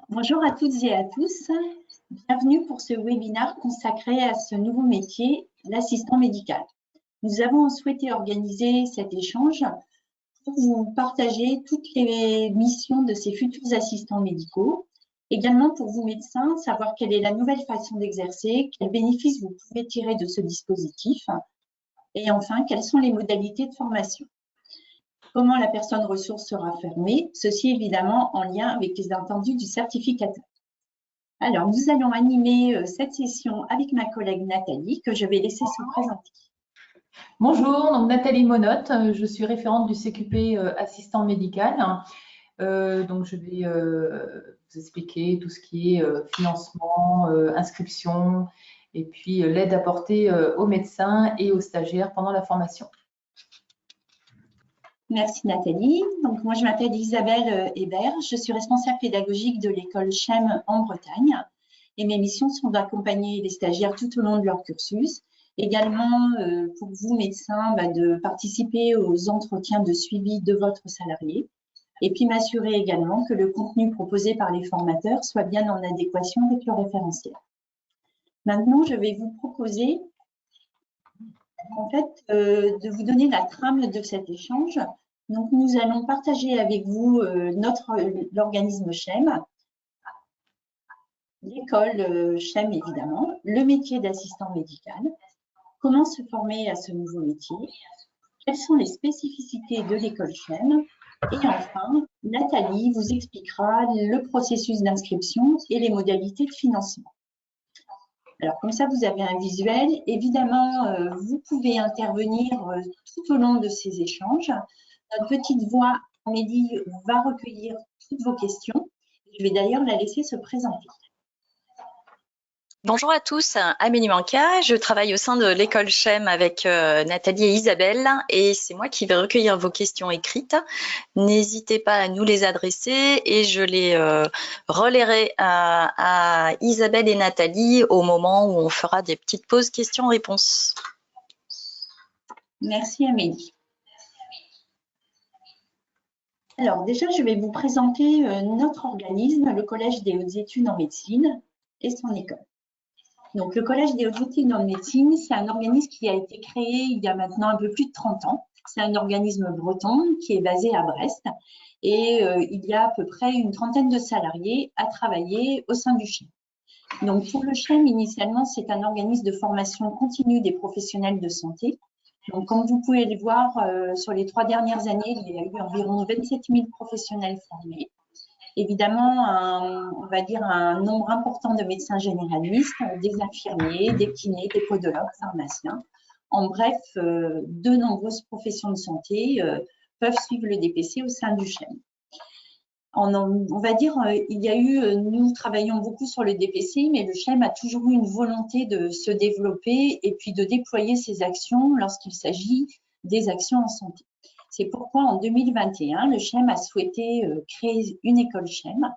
Bonjour à toutes et à tous. Bienvenue pour ce webinaire consacré à ce nouveau métier, l'assistant médical. Nous avons souhaité organiser cet échange pour vous partager toutes les missions de ces futurs assistants médicaux. Également pour vous médecins, savoir quelle est la nouvelle façon d'exercer, quels bénéfices vous pouvez tirer de ce dispositif et enfin, quelles sont les modalités de formation. Comment la personne ressource sera formée, ceci évidemment en lien avec les attendus du certificateur. Alors, nous allons animer cette session avec ma collègue Nathalie, que je vais laisser se présenter. Bonjour, donc Nathalie Monotte, je suis référente du CQP assistant médical. Donc je vais vous expliquer tout ce qui est financement, inscription et puis l'aide apportée aux médecins et aux stagiaires pendant la formation. Merci Nathalie. Donc moi je m'appelle Isabelle Hébert, je suis responsable pédagogique de l'école CHEM en Bretagne et mes missions sont d'accompagner les stagiaires tout au long de leur cursus. Également pour vous médecins de participer aux entretiens de suivi de votre salarié et puis m'assurer également que le contenu proposé par les formateurs soit bien en adéquation avec le référentiel. Maintenant, je vais vous proposer en fait de vous donner la trame de cet échange. Donc, nous allons partager avec vous l'organisme CHEM, l'école CHEM évidemment, le métier d'assistant médical, comment se former à ce nouveau métier, quelles sont les spécificités de l'école CHEM, et enfin, Nathalie vous expliquera le processus d'inscription et les modalités de financement. Alors, comme ça, vous avez un visuel. Évidemment, vous pouvez intervenir tout au long de ces échanges. Notre petite voix, Amélie, va recueillir toutes vos questions. Je vais d'ailleurs la laisser se présenter. Bonjour à tous, Amélie Manca, je travaille au sein de l'école CHEM avec Nathalie et Isabelle et c'est moi qui vais recueillir vos questions écrites. N'hésitez pas à nous les adresser et je les relayerai à Isabelle et Nathalie au moment où on fera des petites pauses questions-réponses. Merci Amélie. Alors déjà, je vais vous présenter notre organisme, le Collège des hautes études en médecine et son école. Donc, le Collège des hautes études en médecine, c'est un organisme qui a été créé il y a maintenant un peu plus de 30 ans. C'est un organisme breton qui est basé à Brest et il y a à peu près une trentaine de salariés à travailler au sein du CHEM. Donc, pour le CHEM, initialement, c'est un organisme de formation continue des professionnels de santé. Donc, comme vous pouvez le voir, sur les 3 dernières années, il y a eu environ 27 000 professionnels formés. Évidemment, on va dire un nombre important de médecins généralistes, des infirmiers, des kinés, des podologues, pharmaciens. En bref, de nombreuses professions de santé peuvent suivre le DPC au sein du CHEM. On va dire, nous travaillons beaucoup sur le DPC, mais le CHEM a toujours eu une volonté de se développer et puis de déployer ses actions lorsqu'il s'agit des actions en santé. C'est pourquoi en 2021, le CHEM a souhaité créer une école CHEM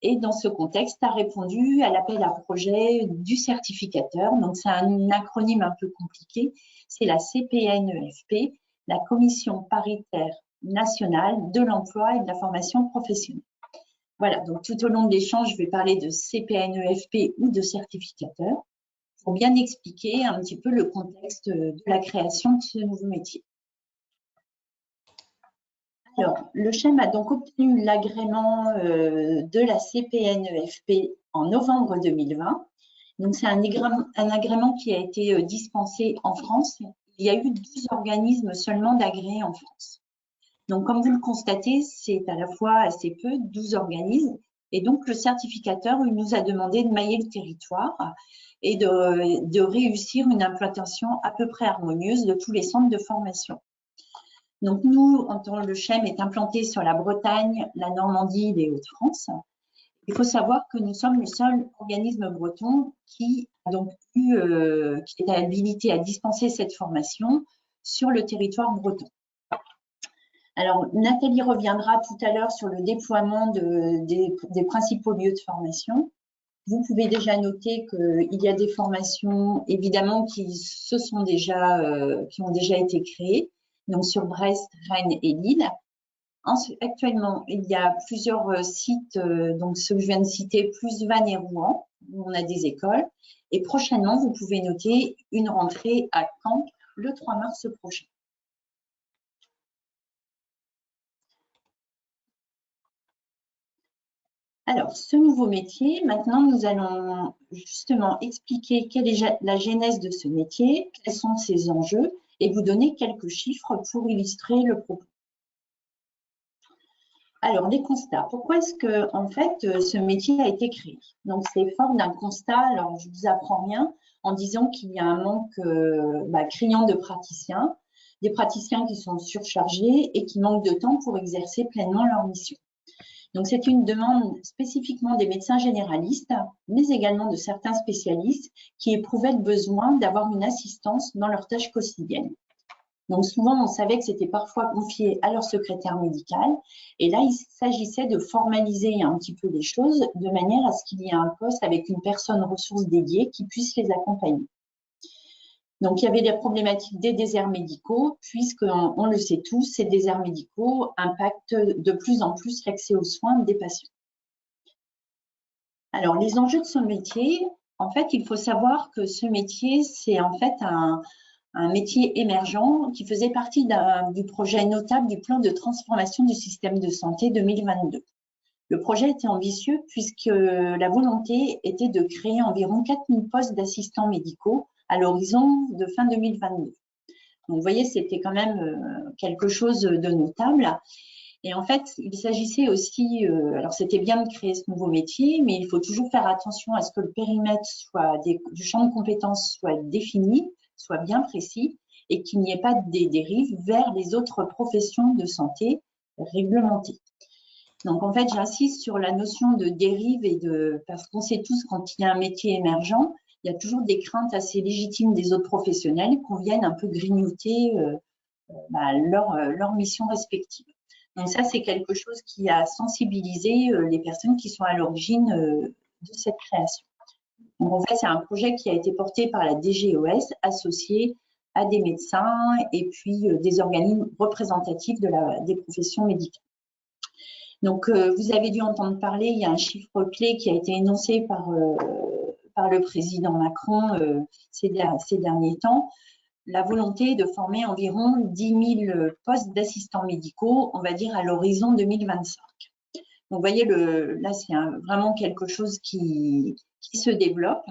et dans ce contexte a répondu à l'appel à projet du certificateur. Donc c'est un acronyme un peu compliqué, c'est la CPNEFP, la Commission paritaire nationale de l'emploi et de la formation professionnelle. Voilà, donc tout au long de l'échange, je vais parler de CPNEFP ou de certificateur pour bien expliquer un petit peu le contexte de la création de ce nouveau métier. Alors, le CHEM a donc obtenu l'agrément de la CPNEFP en novembre 2020. Donc, c'est un agrément qui a été dispensé en France. Il y a eu 12 organismes seulement d'agréés en France. Donc, comme vous le constatez, c'est à la fois assez peu, 12 organismes. Et donc, le certificateur nous a demandé de mailler le territoire et de réussir une implantation à peu près harmonieuse de tous les centres de formation. Donc, nous, le CHEM est implanté sur la Bretagne, la Normandie et les Hauts-de-France. Il faut savoir que nous sommes le seul organisme breton qui est habilité à dispenser cette formation sur le territoire breton. Alors, Nathalie reviendra tout à l'heure sur le déploiement des principaux lieux de formation. Vous pouvez déjà noter qu'il y a des formations, évidemment, qui ont déjà été créées, donc sur Brest, Rennes et Lille. Actuellement, il y a plusieurs sites, donc ceux que je viens de citer, plus Vannes et Rouen, où on a des écoles. Et prochainement, vous pouvez noter une rentrée à Caen le 3 mars prochain. Alors, ce nouveau métier, maintenant, nous allons justement expliquer quelle est la genèse de ce métier, quels sont ses enjeux, et vous donner quelques chiffres pour illustrer le propos. Alors, les constats. Pourquoi est-ce que, en fait, ce métier a été créé? Donc, c'est fort d'un constat. Alors, je ne vous apprends rien en disant qu'il y a un manque criant de praticiens, des praticiens qui sont surchargés et qui manquent de temps pour exercer pleinement leur mission. Donc, c'est une demande spécifiquement des médecins généralistes, mais également de certains spécialistes qui éprouvaient le besoin d'avoir une assistance dans leurs tâches quotidiennes. Donc, souvent, on savait que c'était parfois confié à leur secrétaire médical. Et là, il s'agissait de formaliser un petit peu les choses de manière à ce qu'il y ait un poste avec une personne ressource dédiée qui puisse les accompagner. Donc, il y avait les problématiques des déserts médicaux, puisqu'on le sait tous, ces déserts médicaux impactent de plus en plus l'accès aux soins des patients. Alors, les enjeux de ce métier, en fait, il faut savoir que ce métier, c'est en fait un métier émergent qui faisait partie du projet notable du plan de transformation du système de santé 2022. Le projet était ambitieux puisque la volonté était de créer environ 4000 postes d'assistants médicaux à l'horizon de fin 2022. Donc, vous voyez, c'était quand même quelque chose de notable. Et en fait, il s'agissait aussi, alors c'était bien de créer ce nouveau métier, mais il faut toujours faire attention à ce que le périmètre du champ de compétences soit défini, soit bien précis et qu'il n'y ait pas des dérives vers les autres professions de santé réglementées. Donc, en fait, j'insiste sur la notion de dérive parce qu'on sait tous quand il y a un métier émergent, il y a toujours des craintes assez légitimes des autres professionnels qu'on vienne un peu grignoter leur mission respective. Donc, ça, c'est quelque chose qui a sensibilisé les personnes qui sont à l'origine de cette création. Donc, en fait, c'est un projet qui a été porté par la DGOS, associé à des médecins et puis des organismes représentatifs des professions médicales. Donc, vous avez dû entendre parler, il y a un chiffre clé qui a été énoncé par le président Macron ces derniers temps. La volonté de former environ 10 000 postes d'assistants médicaux, on va dire à l'horizon 2025. Donc, vous voyez, là, c'est vraiment quelque chose qui se développe.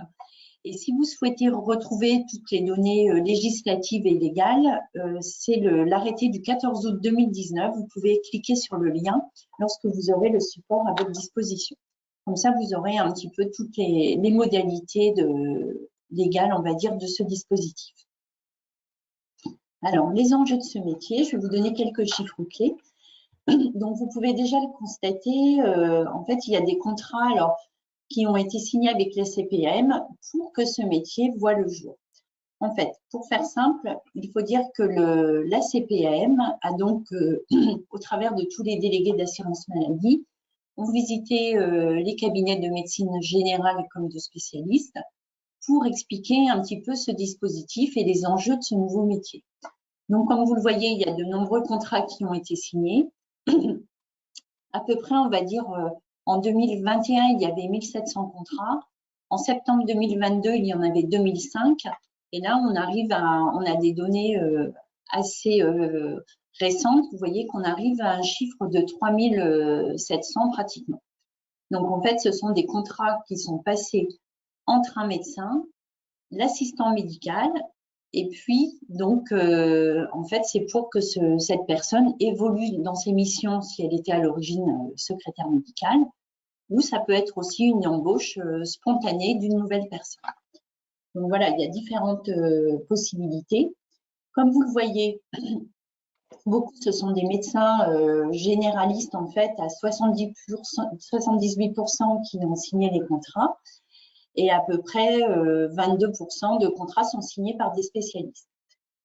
Et si vous souhaitez retrouver toutes les données législatives et légales, c'est l'arrêté du 14 août 2019. Vous pouvez cliquer sur le lien lorsque vous aurez le support à votre disposition. Comme ça, vous aurez un petit peu toutes les modalités légales, on va dire, de ce dispositif. Alors, les enjeux de ce métier, je vais vous donner quelques chiffres clés. Donc, vous pouvez déjà le constater, en fait, il y a des contrats qui ont été signés avec la CPAM pour que ce métier voit le jour. En fait, pour faire simple, il faut dire que la CPAM a donc, au travers de tous les délégués d'assurance maladie, ont visité les cabinets de médecine générale comme de spécialistes pour expliquer un petit peu ce dispositif et les enjeux de ce nouveau métier. Donc, comme vous le voyez, il y a de nombreux contrats qui ont été signés. À peu près, on va dire, en 2021, il y avait 1700 contrats. En septembre 2022, il y en avait 2005. Et là, on a des données assez récentes. Vous voyez qu'on arrive à un chiffre de 3700 pratiquement. Donc, en fait, ce sont des contrats qui sont passés entre un médecin, l'assistant médical, et puis, donc, en fait, c'est pour que cette personne évolue dans ses missions si elle était à l'origine secrétaire médicale, ou ça peut être aussi une embauche spontanée d'une nouvelle personne. Donc, voilà, il y a différentes possibilités. Comme vous le voyez, beaucoup, ce sont des médecins généralistes, en fait, à 78% qui ont signé les contrats. Et à peu près 22% de contrats sont signés par des spécialistes.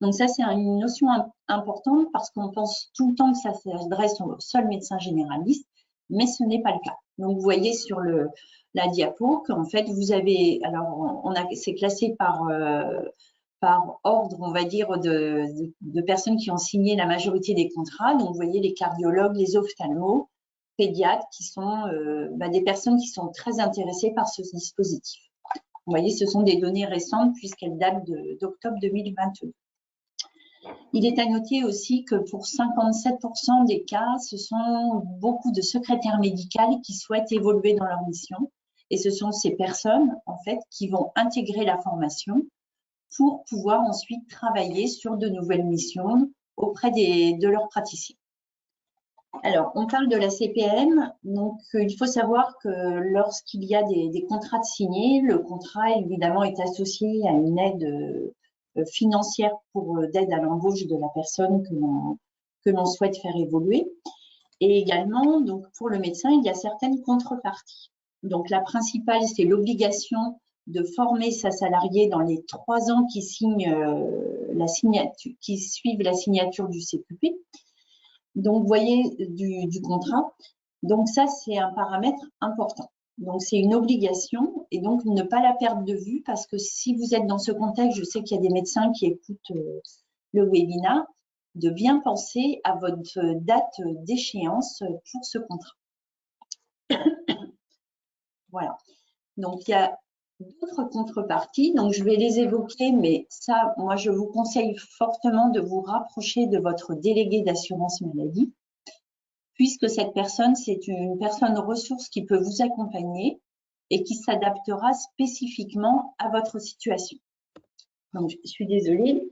Donc ça, c'est une notion importante parce qu'on pense tout le temps que ça s'adresse aux seuls médecins généralistes, mais ce n'est pas le cas. Donc vous voyez sur la diapo qu'en fait, vous avez, alors c'est classé par par ordre, on va dire, de personnes qui ont signé la majorité des contrats. Donc, vous voyez les cardiologues, les ophtalmos, pédiatres, qui sont des personnes qui sont très intéressées par ce dispositif. Vous voyez, ce sont des données récentes puisqu'elles datent d'octobre 2022. Il est à noter aussi que pour 57% des cas, ce sont beaucoup de secrétaires médicales qui souhaitent évoluer dans leur mission. Et ce sont ces personnes, en fait, qui vont intégrer la formation pour pouvoir ensuite travailler sur de nouvelles missions auprès de leurs praticiens. Alors, on parle de la CPM, donc il faut savoir que lorsqu'il y a des contrats de signés, le contrat évidemment est associé à une aide financière d'aide à l'embauche de la personne que l'on souhaite faire évoluer. Et également, donc pour le médecin, il y a certaines contreparties. Donc la principale, c'est l'obligation de former sa salariée dans les 3 ans qui suivent la signature du CQP. Donc, vous voyez, du contrat. Donc, ça, c'est un paramètre important. Donc, c'est une obligation et donc ne pas la perdre de vue parce que si vous êtes dans ce contexte, je sais qu'il y a des médecins qui écoutent le webinaire, de bien penser à votre date d'échéance pour ce contrat. Voilà. Donc, il y a d'autres contreparties. Donc, je vais les évoquer, mais ça, moi, je vous conseille fortement de vous rapprocher de votre délégué d'assurance maladie, puisque cette personne, c'est une personne ressource qui peut vous accompagner et qui s'adaptera spécifiquement à votre situation. Donc, je suis désolée.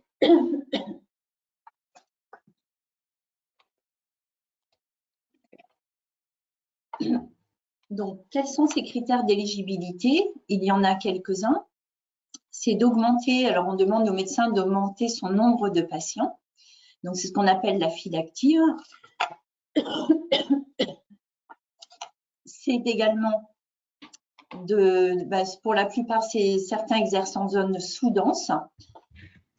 Donc, quels sont ces critères d'éligibilité? Il y en a quelques-uns. C'est d'augmenter, alors on demande aux médecins d'augmenter son nombre de patients. Donc, c'est ce qu'on appelle la file active. C'est également pour la plupart, certains exercent en zone sous-dense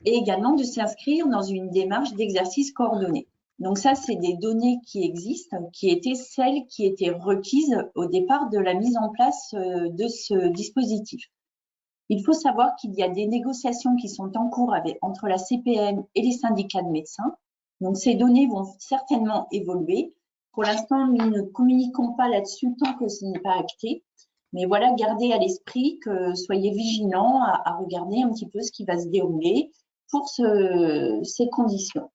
et également de s'inscrire dans une démarche d'exercice coordonné. Donc ça, c'est des données qui existent, qui étaient celles qui étaient requises au départ de la mise en place de ce dispositif. Il faut savoir qu'il y a des négociations qui sont en cours entre la CPM et les syndicats de médecins. Donc ces données vont certainement évoluer. Pour l'instant, nous ne communiquons pas là-dessus tant que ce n'est pas acté. Mais voilà, gardez à l'esprit que soyez vigilants à regarder un petit peu ce qui va se dérouler pour ces conditions.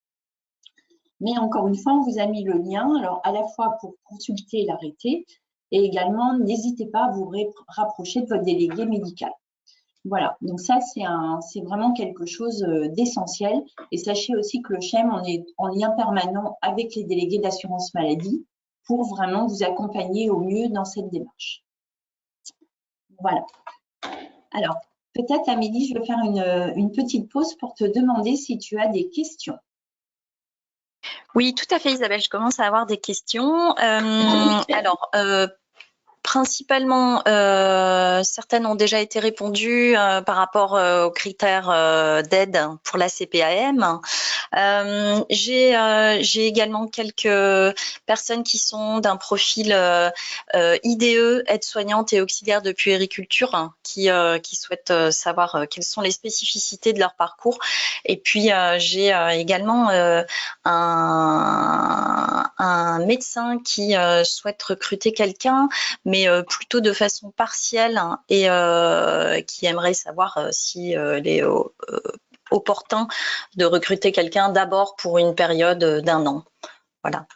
Mais encore une fois, on vous a mis le lien, alors à la fois pour consulter l'arrêté et également, n'hésitez pas à vous rapprocher de votre délégué médical. Voilà, donc ça, c'est vraiment quelque chose d'essentiel. Et sachez aussi que le CHEM, on est en lien permanent avec les délégués d'assurance maladie pour vraiment vous accompagner au mieux dans cette démarche. Voilà. Alors, peut-être, Amélie, je vais faire une petite pause pour te demander si tu as des questions. Oui, tout à fait, Isabelle. Je commence à avoir des questions. Principalement, certaines ont déjà été répondues par rapport aux critères d'aide pour la CPAM. J'ai également quelques personnes qui sont d'un profil IDE, aide-soignante et auxiliaire de puériculture, hein, qui souhaitent savoir quelles sont les spécificités de leur parcours. Et puis, j'ai également un médecin qui souhaite recruter quelqu'un, mais plutôt de façon partielle, hein, et qui aimerait savoir si il est opportun de recruter quelqu'un d'abord pour une période d'1 an. Voilà.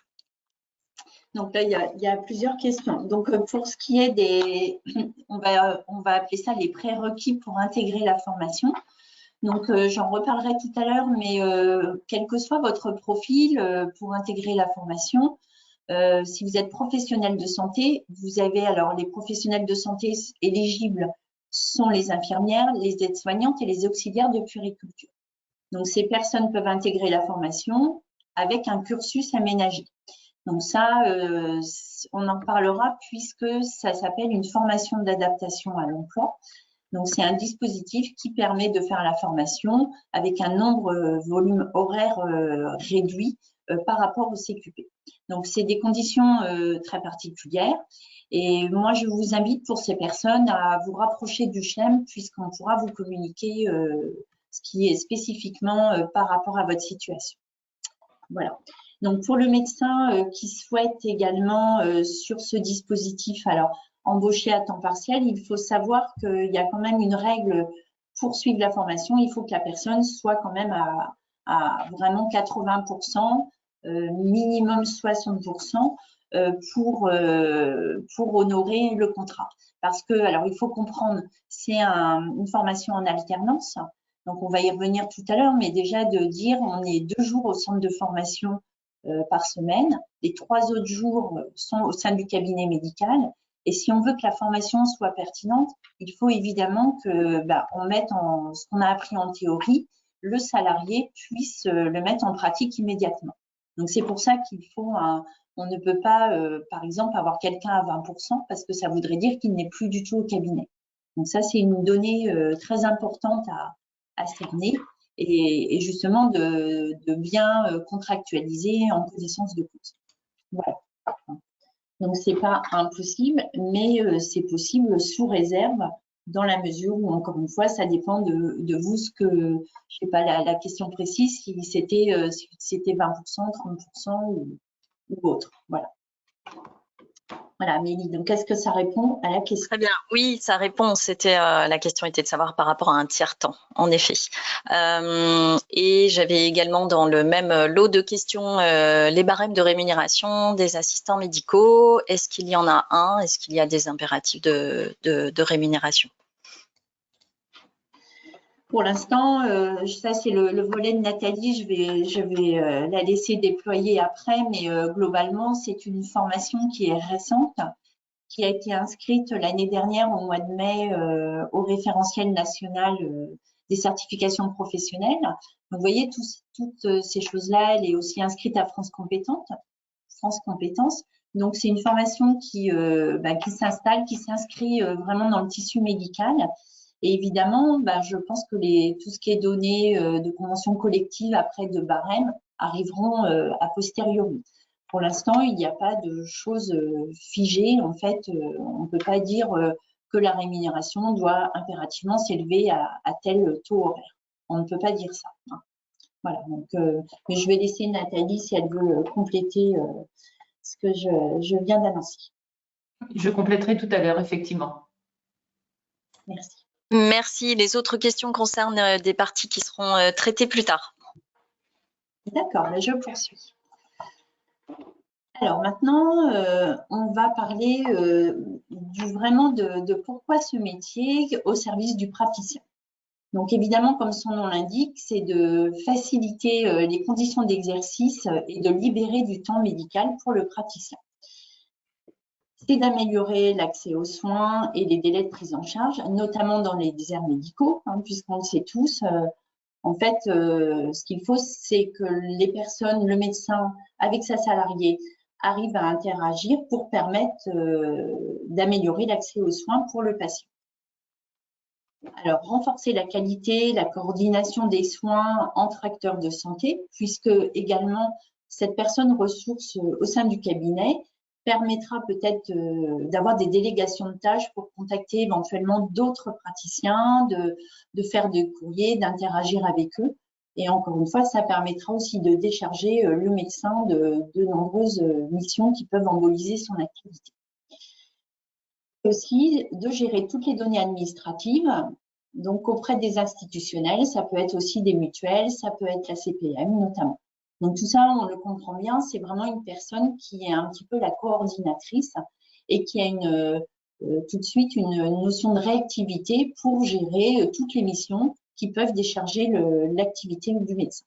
Donc là, il y a plusieurs questions. Donc, pour ce qui est on va appeler ça les prérequis pour intégrer la formation. Donc, j'en reparlerai tout à l'heure, mais quel que soit votre profil pour intégrer la formation, si vous êtes professionnel de santé, vous avez alors les professionnels de santé éligibles sont les infirmières, les aides-soignantes et les auxiliaires de puériculture. Donc, ces personnes peuvent intégrer la formation avec un cursus aménagé. Donc ça, on en parlera puisque ça s'appelle une formation d'adaptation à l'emploi. Donc, c'est un dispositif qui permet de faire la formation avec un volume horaire réduit par rapport au CQP. Donc, c'est des conditions très particulières. Et moi, je vous invite pour ces personnes à vous rapprocher du CHEM puisqu'on pourra vous communiquer ce qui est spécifiquement par rapport à votre situation. Voilà. Donc, pour le médecin qui souhaite également sur ce dispositif, alors embaucher à temps partiel, il faut savoir qu'il y a quand même une règle pour suivre la formation. Il faut que la personne soit quand même à vraiment 80%, minimum 60% pour honorer le contrat. Parce que, alors, il faut comprendre, c'est une formation en alternance. Donc, on va y revenir tout à l'heure, mais déjà de dire, on est 2 jours au centre de formation par semaine. Les 3 autres jours sont au sein du cabinet médical. Et si on veut que la formation soit pertinente, il faut évidemment que on mette en ce qu'on a appris en théorie, le salarié puisse le mettre en pratique immédiatement. Donc, c'est pour ça qu'il faut on ne peut pas, par exemple, avoir quelqu'un à 20% parce que ça voudrait dire qu'il n'est plus du tout au cabinet. Donc, ça, c'est une donnée très importante à cerner et justement de bien contractualiser en connaissance de cause. Voilà. Donc, c'est pas impossible, mais c'est possible sous réserve dans la mesure où, encore une fois, ça dépend de vous, je sais pas, la question précise, si c'était 20%, 30% ou autre. Voilà. Voilà, Amélie, donc est-ce que ça répond à la question? Très bien, oui, ça répond. La question était de savoir par rapport à un tiers-temps, en effet. Et j'avais également dans le même lot de questions les barèmes de rémunération des assistants médicaux. Est-ce qu'il y en a un? Est-ce qu'il y a des impératifs de rémunération? Pour l'instant, ça c'est le volet de Nathalie, je vais la laisser déployer après, mais globalement, c'est une formation qui est récente, qui a été inscrite l'année dernière au mois de mai au référentiel national des certifications professionnelles. Donc, vous voyez, toutes ces choses-là, elle est aussi inscrite à France Compétences. Donc, c'est une formation qui s'installe, qui s'inscrit vraiment dans le tissu médical. Et évidemment, je pense que tout ce qui est donné de conventions collectives après de barème arriveront a posteriori. Pour l'instant, il n'y a pas de choses figées. En fait, on ne peut pas dire que la rémunération doit impérativement s'élever à tel taux horaire. On ne peut pas dire ça. Hein. Voilà. Donc, mais je vais laisser Nathalie si elle veut compléter ce que je viens d'annoncer. Je compléterai tout à l'heure, effectivement. Merci. Merci. Les autres questions concernent des parties qui seront traitées plus tard. D'accord, je poursuis. Alors maintenant, on va parler vraiment de pourquoi ce métier au service du praticien. Donc évidemment, comme son nom l'indique, c'est de faciliter les conditions d'exercice et de libérer du temps médical pour le praticien. C'est d'améliorer l'accès aux soins et les délais de prise en charge, notamment dans les déserts médicaux, hein, puisqu'on le sait tous. En fait, ce qu'il faut, c'est que les personnes, le médecin, avec sa salariée, arrivent à interagir pour permettre d'améliorer l'accès aux soins pour le patient. Alors, renforcer la qualité, la coordination des soins entre acteurs de santé, puisque également cette personne ressource au sein du cabinet permettra peut-être d'avoir des délégations de tâches pour contacter éventuellement d'autres praticiens, de faire des courriers, d'interagir avec eux. Et encore une fois, ça permettra aussi de décharger le médecin de nombreuses missions qui peuvent emboliser son activité. Aussi de gérer toutes les données administratives, donc auprès des institutionnels, ça peut être aussi des mutuelles, ça peut être la CPM notamment. Donc tout ça, on le comprend bien, c'est vraiment une personne qui est un petit peu la coordinatrice et qui a tout de suite une notion de réactivité pour gérer toutes les missions qui peuvent décharger l'activité du médecin.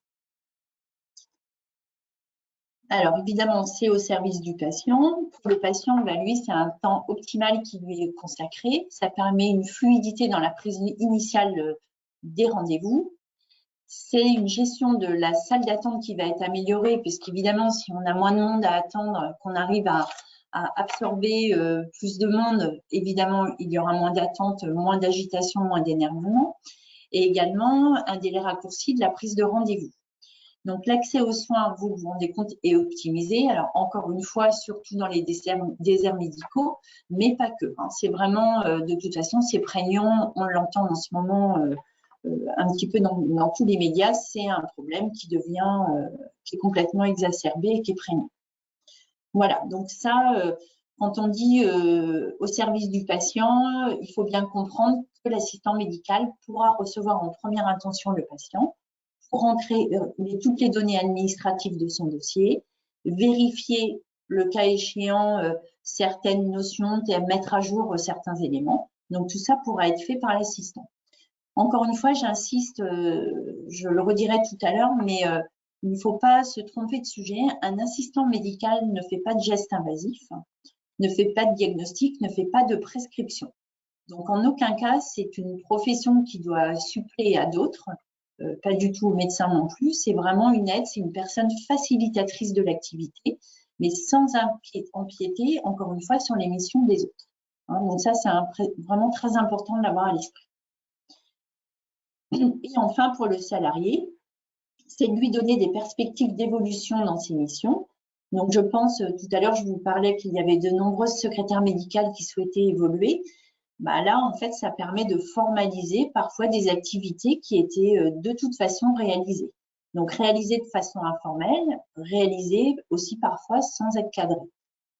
Alors, évidemment, c'est au service du patient. Pour le patient, lui, c'est un temps optimal qui lui est consacré. Ça permet une fluidité dans la prise initiale des rendez-vous. C'est une gestion de la salle d'attente qui va être améliorée, puisqu'évidemment, si on a moins de monde à attendre, qu'on arrive à absorber plus de monde, évidemment, il y aura moins d'attente, moins d'agitation, moins d'énervement. Et également, un délai raccourci de la prise de rendez-vous. Donc, l'accès aux soins, vous vous rendez compte, est optimisé. Alors, encore une fois, surtout dans les déserts médicaux, mais pas que. Hein. C'est vraiment, de toute façon, c'est prégnant. On l'entend en ce moment un petit peu dans tous les médias, c'est un problème qui est complètement exacerbé et qui est prégnant. Voilà, donc ça, quand on dit au service du patient, il faut bien comprendre que l'assistant médical pourra recevoir en première intention le patient pour rentrer toutes les données administratives de son dossier, vérifier le cas échéant certaines notions et mettre à jour certains éléments. Donc tout ça pourra être fait par l'assistant. Encore une fois, j'insiste, je le redirai tout à l'heure, mais il ne faut pas se tromper de sujet. Un assistant médical ne fait pas de gestes invasifs, ne fait pas de diagnostic, ne fait pas de prescription. Donc, en aucun cas, c'est une profession qui doit suppléer à d'autres, pas du tout aux médecins non plus. C'est vraiment une aide, c'est une personne facilitatrice de l'activité, mais sans empiéter, encore une fois, sur les missions des autres. Donc ça, c'est vraiment très important de l'avoir à l'esprit. Et enfin, pour le salarié, c'est de lui donner des perspectives d'évolution dans ses missions. Donc, je pense, tout à l'heure, je vous parlais qu'il y avait de nombreuses secrétaires médicales qui souhaitaient évoluer. Là, en fait, ça permet de formaliser parfois des activités qui étaient de toute façon réalisées. Donc, réalisées de façon informelle, réalisées aussi parfois sans être cadrées.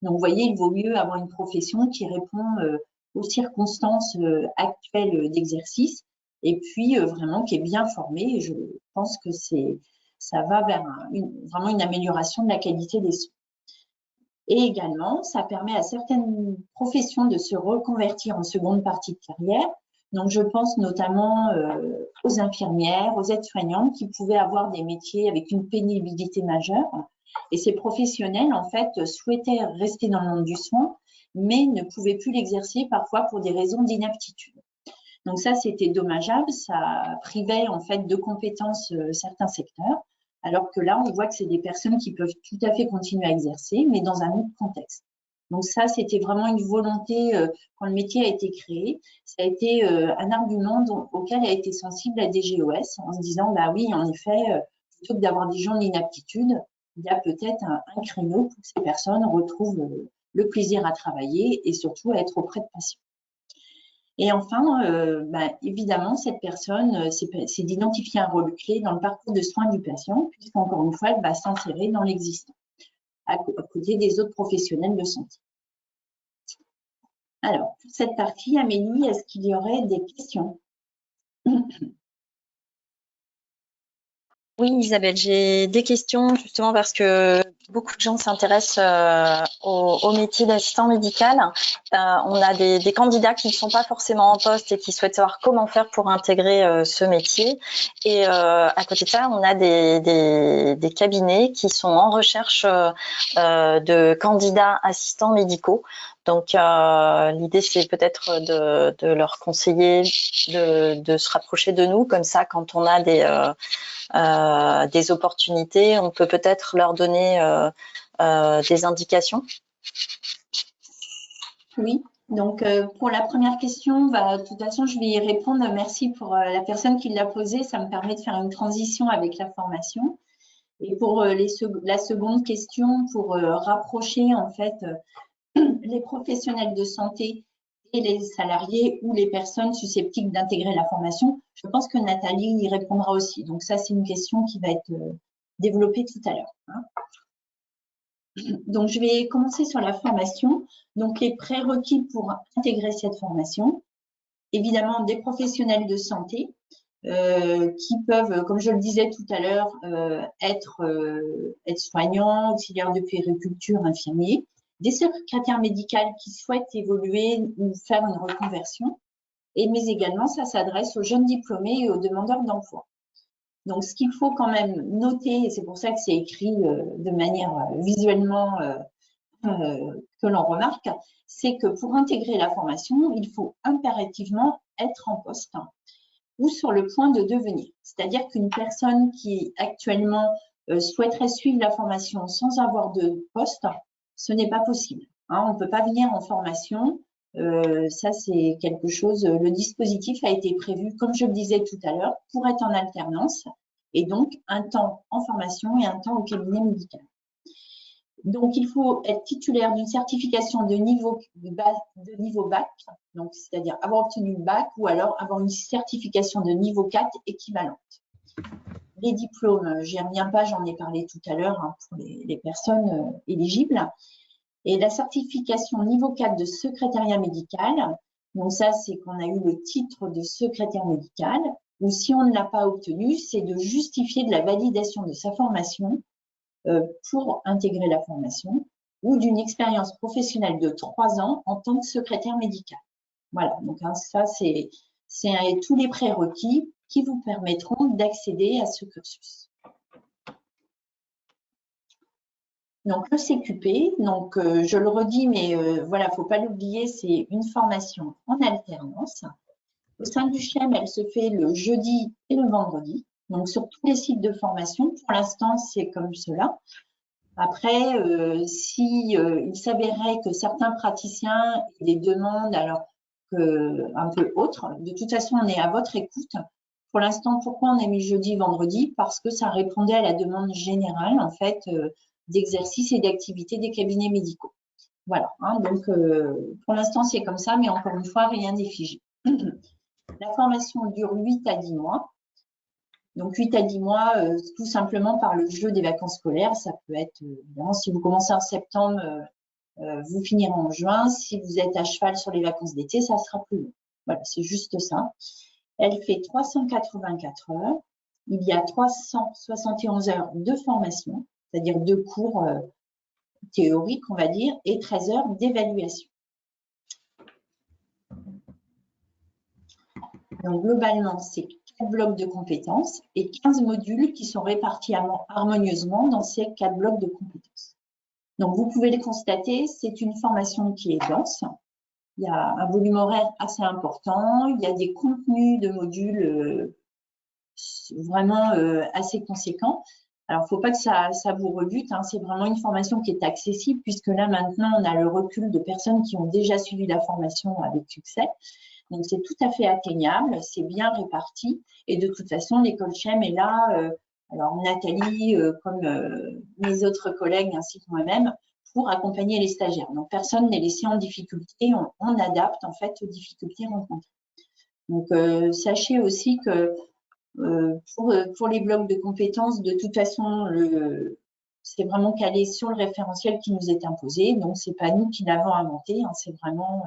Donc, vous voyez, il vaut mieux avoir une profession qui répond aux circonstances actuelles d'exercice et puis vraiment qui est bien formée. Et je pense que ça va vers vraiment une amélioration de la qualité des soins. Et également, ça permet à certaines professions de se reconvertir en seconde partie de carrière. Donc, je pense notamment aux infirmières, aux aides-soignantes qui pouvaient avoir des métiers avec une pénibilité majeure. Et ces professionnels, en fait, souhaitaient rester dans le monde du soin, mais ne pouvaient plus l'exercer parfois pour des raisons d'inaptitude. Donc ça, c'était dommageable. Ça privait, en fait, de compétences certains secteurs. Alors que là, on voit que c'est des personnes qui peuvent tout à fait continuer à exercer, mais dans un autre contexte. Donc ça, c'était vraiment une volonté, quand le métier a été créé, ça a été un argument auquel a été sensible la DGOS, en se disant, bah oui, en effet, plutôt que d'avoir des gens d'inaptitude, il y a peut-être un créneau pour que ces personnes retrouvent le plaisir à travailler et surtout à être auprès de patients. Et enfin, évidemment, cette personne, c'est d'identifier un rôle clé dans le parcours de soins du patient, puisqu'encore une fois, elle va s'insérer dans l'existant, à côté des autres professionnels de santé. Alors, pour cette partie, Amélie, est-ce qu'il y aurait des questions? Oui, Isabelle, j'ai des questions justement parce que beaucoup de gens s'intéressent au métier d'assistant médical. On a des candidats qui ne sont pas forcément en poste et qui souhaitent savoir comment faire pour intégrer ce métier. Et à côté de ça, on a des cabinets qui sont en recherche de candidats assistants médicaux. Donc, l'idée, c'est peut-être de leur conseiller de se rapprocher de nous. Comme ça, quand on a des opportunités, on peut peut-être leur donner des indications. Oui, donc pour la première question, de toute façon, je vais y répondre. Merci pour la personne qui l'a posée. Ça me permet de faire une transition avec la formation. Et pour la seconde question, pour rapprocher en fait les professionnels de santé et les salariés ou les personnes susceptibles d'intégrer la formation, je pense que Nathalie y répondra aussi. Donc ça, c'est une question qui va être développée tout à l'heure. Donc, je vais commencer sur la formation. Donc, les prérequis pour intégrer cette formation. Évidemment, des professionnels de santé qui peuvent, comme je le disais tout à l'heure, être soignants, auxiliaires de puériculture, infirmiers, des secrétaires médicales qui souhaitent évoluer ou faire une reconversion, mais également, ça s'adresse aux jeunes diplômés et aux demandeurs d'emploi. Donc, ce qu'il faut quand même noter, et c'est pour ça que c'est écrit de manière visuellement que l'on remarque, c'est que pour intégrer la formation, il faut impérativement être en poste ou sur le point de devenir. C'est-à-dire qu'une personne qui actuellement souhaiterait suivre la formation sans avoir de poste, ce n'est pas possible. On ne peut pas venir en formation. Ça, c'est quelque chose, le dispositif a été prévu, comme je le disais tout à l'heure, pour être en alternance et donc un temps en formation et un temps au cabinet médical. Donc, il faut être titulaire d'une certification de niveau bac, donc c'est-à-dire avoir obtenu le bac ou alors avoir une certification de niveau 4 équivalente. Les diplômes, j'y reviens pas, j'en ai parlé tout à l'heure hein, pour les personnes éligibles. Et la certification niveau 4 de secrétariat médical, donc ça, c'est qu'on a eu le titre de secrétaire médical, ou si on ne l'a pas obtenu, c'est de justifier de la validation de sa formation pour intégrer la formation ou d'une expérience professionnelle de 3 ans en tant que secrétaire médical. Voilà, donc hein, ça, c'est tous les prérequis qui vous permettront d'accéder à ce cursus. Donc, le CQP, donc, je le redis, mais voilà, il ne faut pas l'oublier, c'est une formation en alternance. Au sein du CHEM, elle se fait le jeudi et le vendredi. Donc, sur tous les sites de formation, pour l'instant, c'est comme cela. Après, si il s'avérait que certains praticiens aient des demandes alors un peu autres, de toute façon, on est à votre écoute. Pour l'instant, pourquoi on a mis jeudi, vendredi? Parce que ça répondait à la demande générale, en fait, d'exercice et d'activité des cabinets médicaux. Voilà, hein, donc pour l'instant, c'est comme ça, mais encore une fois, rien n'est figé. La formation dure 8 à 10 mois. Donc, 8 à 10 mois, tout simplement par le jeu des vacances scolaires. Ça peut être, évidemment, si vous commencez en septembre, vous finirez en juin. Si vous êtes à cheval sur les vacances d'été, ça sera plus long. Voilà, c'est juste ça. Elle fait 384 heures. Il y a 371 heures de formation, c'est-à-dire 2 cours théoriques, on va dire, et 13 heures d'évaluation. Donc, globalement, c'est 4 blocs de compétences et 15 modules qui sont répartis harmonieusement dans ces 4 blocs de compétences. Donc, vous pouvez le constater, c'est une formation qui est dense. Il y a un volume horaire assez important. Il y a des contenus de modules vraiment assez conséquents. Alors, il ne faut pas que ça vous rebute. Hein. C'est vraiment une formation qui est accessible puisque là, maintenant, on a le recul de personnes qui ont déjà suivi la formation avec succès. Donc, c'est tout à fait atteignable, c'est bien réparti. Et de toute façon, l'école CHEM est là, alors Nathalie, comme mes autres collègues ainsi que moi-même, pour accompagner les stagiaires. Donc, personne n'est laissé en difficulté, on adapte en fait aux difficultés rencontrées. Donc, sachez aussi que pour les blocs de compétences, de toute façon, c'est vraiment calé sur le référentiel qui nous est imposé. Donc, c'est pas nous qui l'avons inventé, hein, c'est vraiment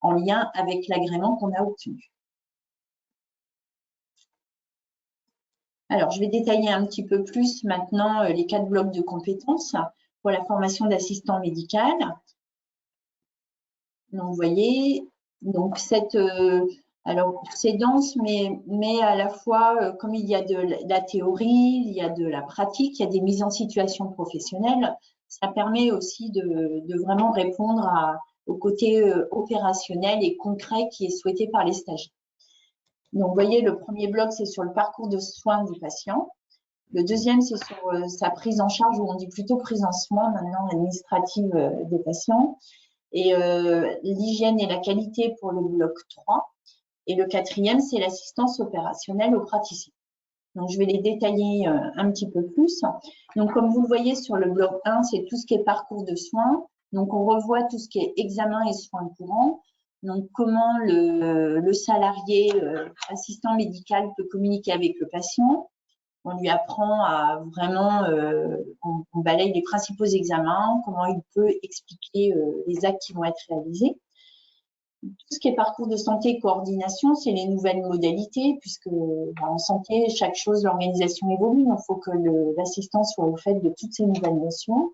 en lien avec l'agrément qu'on a obtenu. Alors, je vais détailler un petit peu plus maintenant les 4 blocs de compétences pour la formation d'assistant médical. Donc, vous voyez, donc alors c'est dense, mais à la fois, comme il y a de la théorie, il y a de la pratique, il y a des mises en situation professionnelles, ça permet aussi de vraiment répondre au côté opérationnel et concret qui est souhaité par les stagiaires. Donc, vous voyez, le premier bloc, c'est sur le parcours de soins du patient. Le deuxième, c'est sur sa prise en charge, ou on dit plutôt prise en soin maintenant administrative des patients. Et l'hygiène et la qualité pour le bloc 3. Et le quatrième, c'est l'assistance opérationnelle aux praticiens. Donc, je vais les détailler un petit peu plus. Donc, comme vous le voyez sur le bloc 1, c'est tout ce qui est parcours de soins. Donc, on revoit tout ce qui est examen et soins courants. Donc, comment le salarié assistant médical peut communiquer avec le patient. On lui apprend à vraiment, on balaye les principaux examens, comment il peut expliquer les actes qui vont être réalisés. Tout ce qui est parcours de santé et coordination, c'est les nouvelles modalités, puisque en santé, chaque chose, l'organisation évolue. Donc, il faut que l'assistant soit au fait de toutes ces nouvelles notions.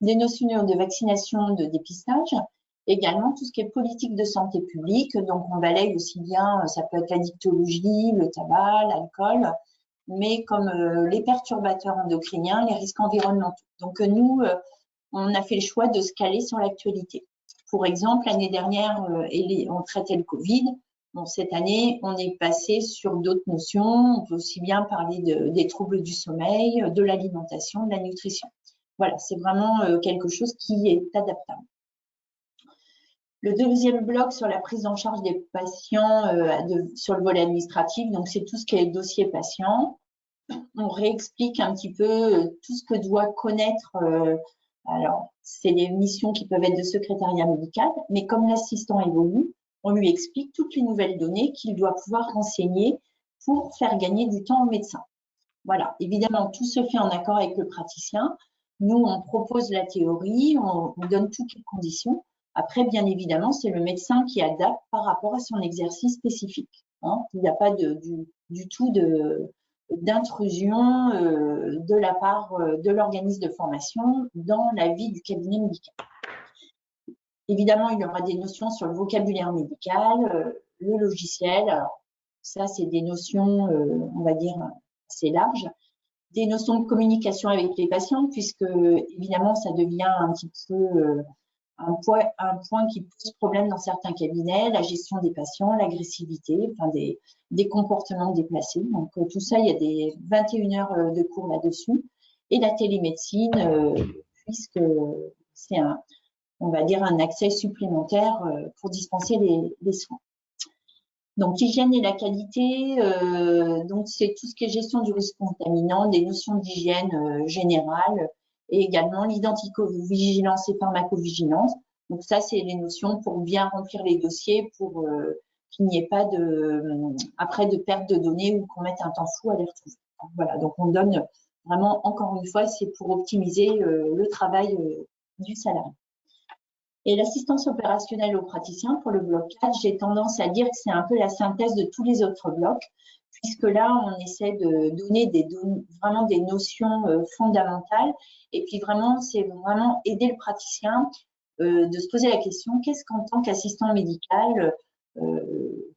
Des notions de vaccination, de dépistage. Également, tout ce qui est politique de santé publique. Donc, on balaye aussi bien, ça peut être la dictologie, le tabac, l'alcool, mais comme les perturbateurs endocriniens, les risques environnementaux. Donc, nous, on a fait le choix de se caler sur l'actualité. Pour exemple, l'année dernière, on traitait le Covid. Bon, cette année, on est passé sur d'autres notions. On peut aussi bien parler des troubles du sommeil, de l'alimentation, de la nutrition. Voilà, c'est vraiment quelque chose qui est adaptable. Le deuxième bloc sur la prise en charge des patients sur le volet administratif, donc c'est tout ce qui est dossier patient. On réexplique un petit peu tout ce que doit connaître Alors, c'est des missions qui peuvent être de secrétariat médical, mais comme l'assistant évolue, on lui explique toutes les nouvelles données qu'il doit pouvoir renseigner pour faire gagner du temps au médecin. Voilà, évidemment, tout se fait en accord avec le praticien. Nous, on propose la théorie, on donne toutes les conditions. Après, bien évidemment, c'est le médecin qui adapte par rapport à son exercice spécifique. Hein. Il n'y a pas du tout d'intrusion de la part de l'organisme de formation dans la vie du cabinet médical. Évidemment, il y aura des notions sur le vocabulaire médical, le logiciel. Alors, ça, c'est des notions, on va dire, assez larges. Des notions de communication avec les patients, puisque évidemment, ça devient un petit peu un point qui pose problème dans certains cabinets, la gestion des patients, l'agressivité, enfin des comportements déplacés. Donc tout ça, il y a des 21 heures de cours là-dessus. Et la télémédecine, puisque c'est on va dire un accès supplémentaire pour dispenser les soins. Donc, l'hygiène et la qualité, donc c'est tout ce qui est gestion du risque contaminant, des notions d'hygiène générale et également l'identico-vigilance et pharmacovigilance. Donc, ça, c'est les notions pour bien remplir les dossiers, pour qu'il n'y ait pas après de perte de données ou qu'on mette un temps fou à les retrouver. Voilà, donc on donne vraiment, encore une fois, c'est pour optimiser le travail du salarié. Et l'assistance opérationnelle aux praticiens pour le bloc 4, j'ai tendance à dire que c'est un peu la synthèse de tous les autres blocs, puisque là, on essaie de donner vraiment des notions fondamentales. Et puis vraiment, c'est vraiment aider le praticien de se poser la question, qu'est-ce qu'en tant qu'assistant médical,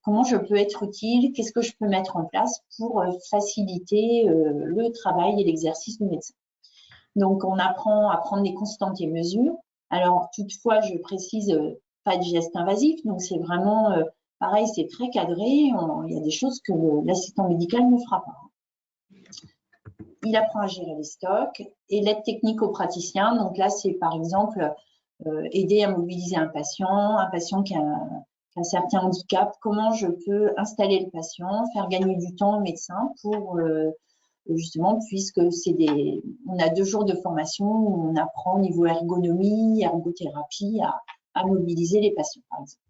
comment je peux être utile, qu'est-ce que je peux mettre en place pour faciliter le travail et l'exercice du médecin. Donc, on apprend à prendre des constantes et mesures. Alors, toutefois, je précise, pas de gestes invasifs. Donc, c'est vraiment, pareil, c'est très cadré. Il y a des choses que l'assistant médical ne fera pas. Il apprend à gérer les stocks et l'aide technique au praticien. Donc là, c'est par exemple aider à mobiliser un patient qui a un certain handicap. Comment je peux installer le patient, faire gagner du temps au médecin pour justement, puisque on a 2 jours de formation où on apprend au niveau ergonomie, ergothérapie à mobiliser les patients, par exemple.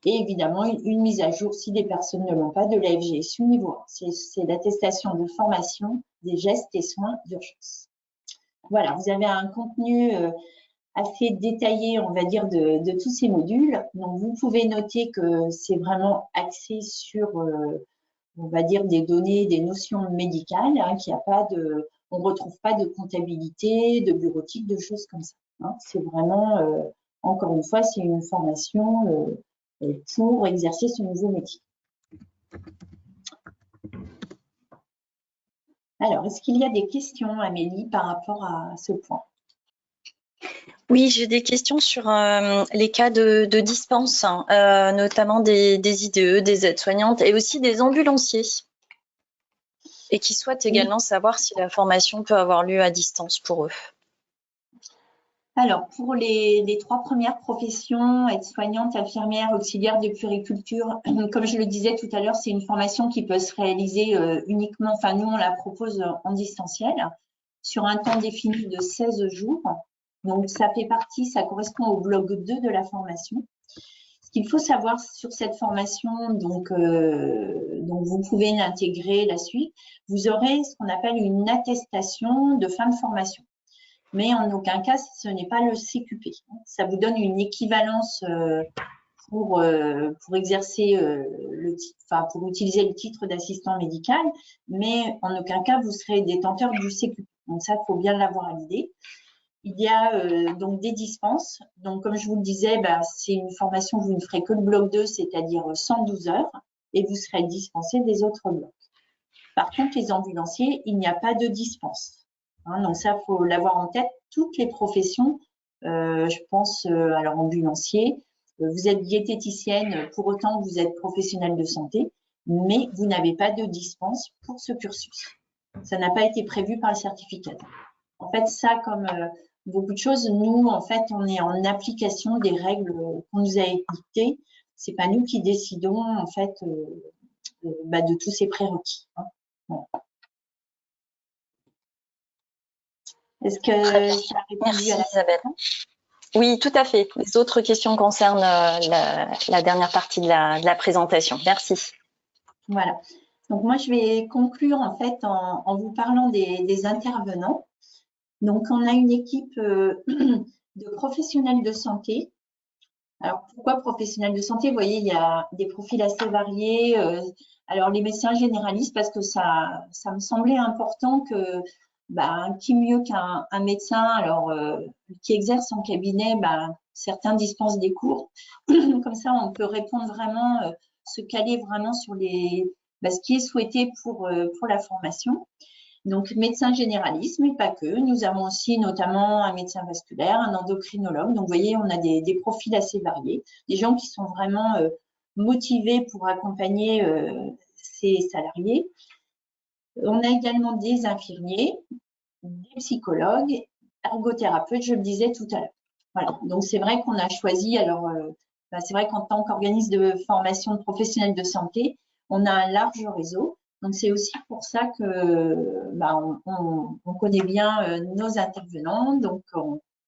Et évidemment, une mise à jour, si des personnes ne l'ont pas, de la FGSU niveau 1. C'est l'attestation de formation des gestes et soins d'urgence. Voilà, vous avez un contenu assez détaillé, on va dire, de tous ces modules. Donc, vous pouvez noter que c'est vraiment axé sur on va dire des données, des notions médicales, hein, on ne retrouve pas de comptabilité, de bureautique, de choses comme ça. Hein. C'est vraiment, encore une fois, c'est une formation pour exercer ce nouveau métier. Alors, est-ce qu'il y a des questions, Amélie, par rapport à ce point? Oui, j'ai des questions sur les cas de dispense, notamment des IDE, des aides-soignantes et aussi des ambulanciers, et qui souhaitent également savoir si la formation peut avoir lieu à distance pour eux. Alors, pour les 3 premières professions, aides-soignantes, infirmières, auxiliaires de puériculture, comme je le disais tout à l'heure, c'est une formation qui peut se réaliser uniquement, enfin nous on la propose en distanciel, sur un temps défini de 16 jours. Donc, ça fait partie, ça correspond au bloc 2 de la formation. Ce qu'il faut savoir sur cette formation, donc vous pouvez l'intégrer la suite, vous aurez ce qu'on appelle une attestation de fin de formation. Mais en aucun cas, ce n'est pas le CQP. Ça vous donne une équivalence pour exercer le titre, enfin pour utiliser le titre d'assistant médical, mais en aucun cas vous serez détenteur du CQP. Donc ça, il faut bien l'avoir à l'idée. Il y a donc des dispenses. Donc comme je vous le disais, c'est une formation, vous ne ferez que le bloc 2, c'est-à-dire 112 heures, et vous serez dispensé des autres blocs. Par contre, les ambulanciers, il n'y a pas de dispense. Hein, donc ça, il faut l'avoir en tête. Toutes les professions, je pense, alors ambulancier, vous êtes diététicienne, pour autant vous êtes professionnel de santé, mais vous n'avez pas de dispense pour ce cursus. Ça n'a pas été prévu par le certificateur. En fait, ça, comme beaucoup de choses, nous, en fait, on est en application des règles qu'on nous a édictées. C'est pas nous qui décidons, en fait, de tous ces prérequis. Hein. Bon. Est-ce que Très bien. ça a répondu Merci à la Isabelle. question? Oui, tout à fait. Les autres questions concernent la dernière partie de la présentation. Merci. Voilà. Donc moi, je vais conclure en fait en vous parlant des intervenants. Donc on a une équipe de professionnels de santé. Alors pourquoi professionnels de santé? Vous voyez, il y a des profils assez variés. Alors les médecins généralistes, parce que ça me semblait important que qui mieux qu'un médecin, alors qui exerce en cabinet, certains dispensent des cours. Comme ça, on peut répondre vraiment, se caler vraiment sur ce qui est souhaité pour la formation. Donc, médecin généraliste, mais pas que. Nous avons aussi notamment un médecin vasculaire, un endocrinologue. Donc, vous voyez, on a des profils assez variés, des gens qui sont vraiment motivés pour accompagner ces salariés. On a également des infirmiers, des psychologues, ergothérapeutes, je le disais tout à l'heure. Voilà, donc c'est vrai qu'on a choisi, alors c'est vrai qu'en tant qu'organisme de formation de professionnels de santé, on a un large réseau. Donc c'est aussi pour ça que on connaît bien nos intervenants. Donc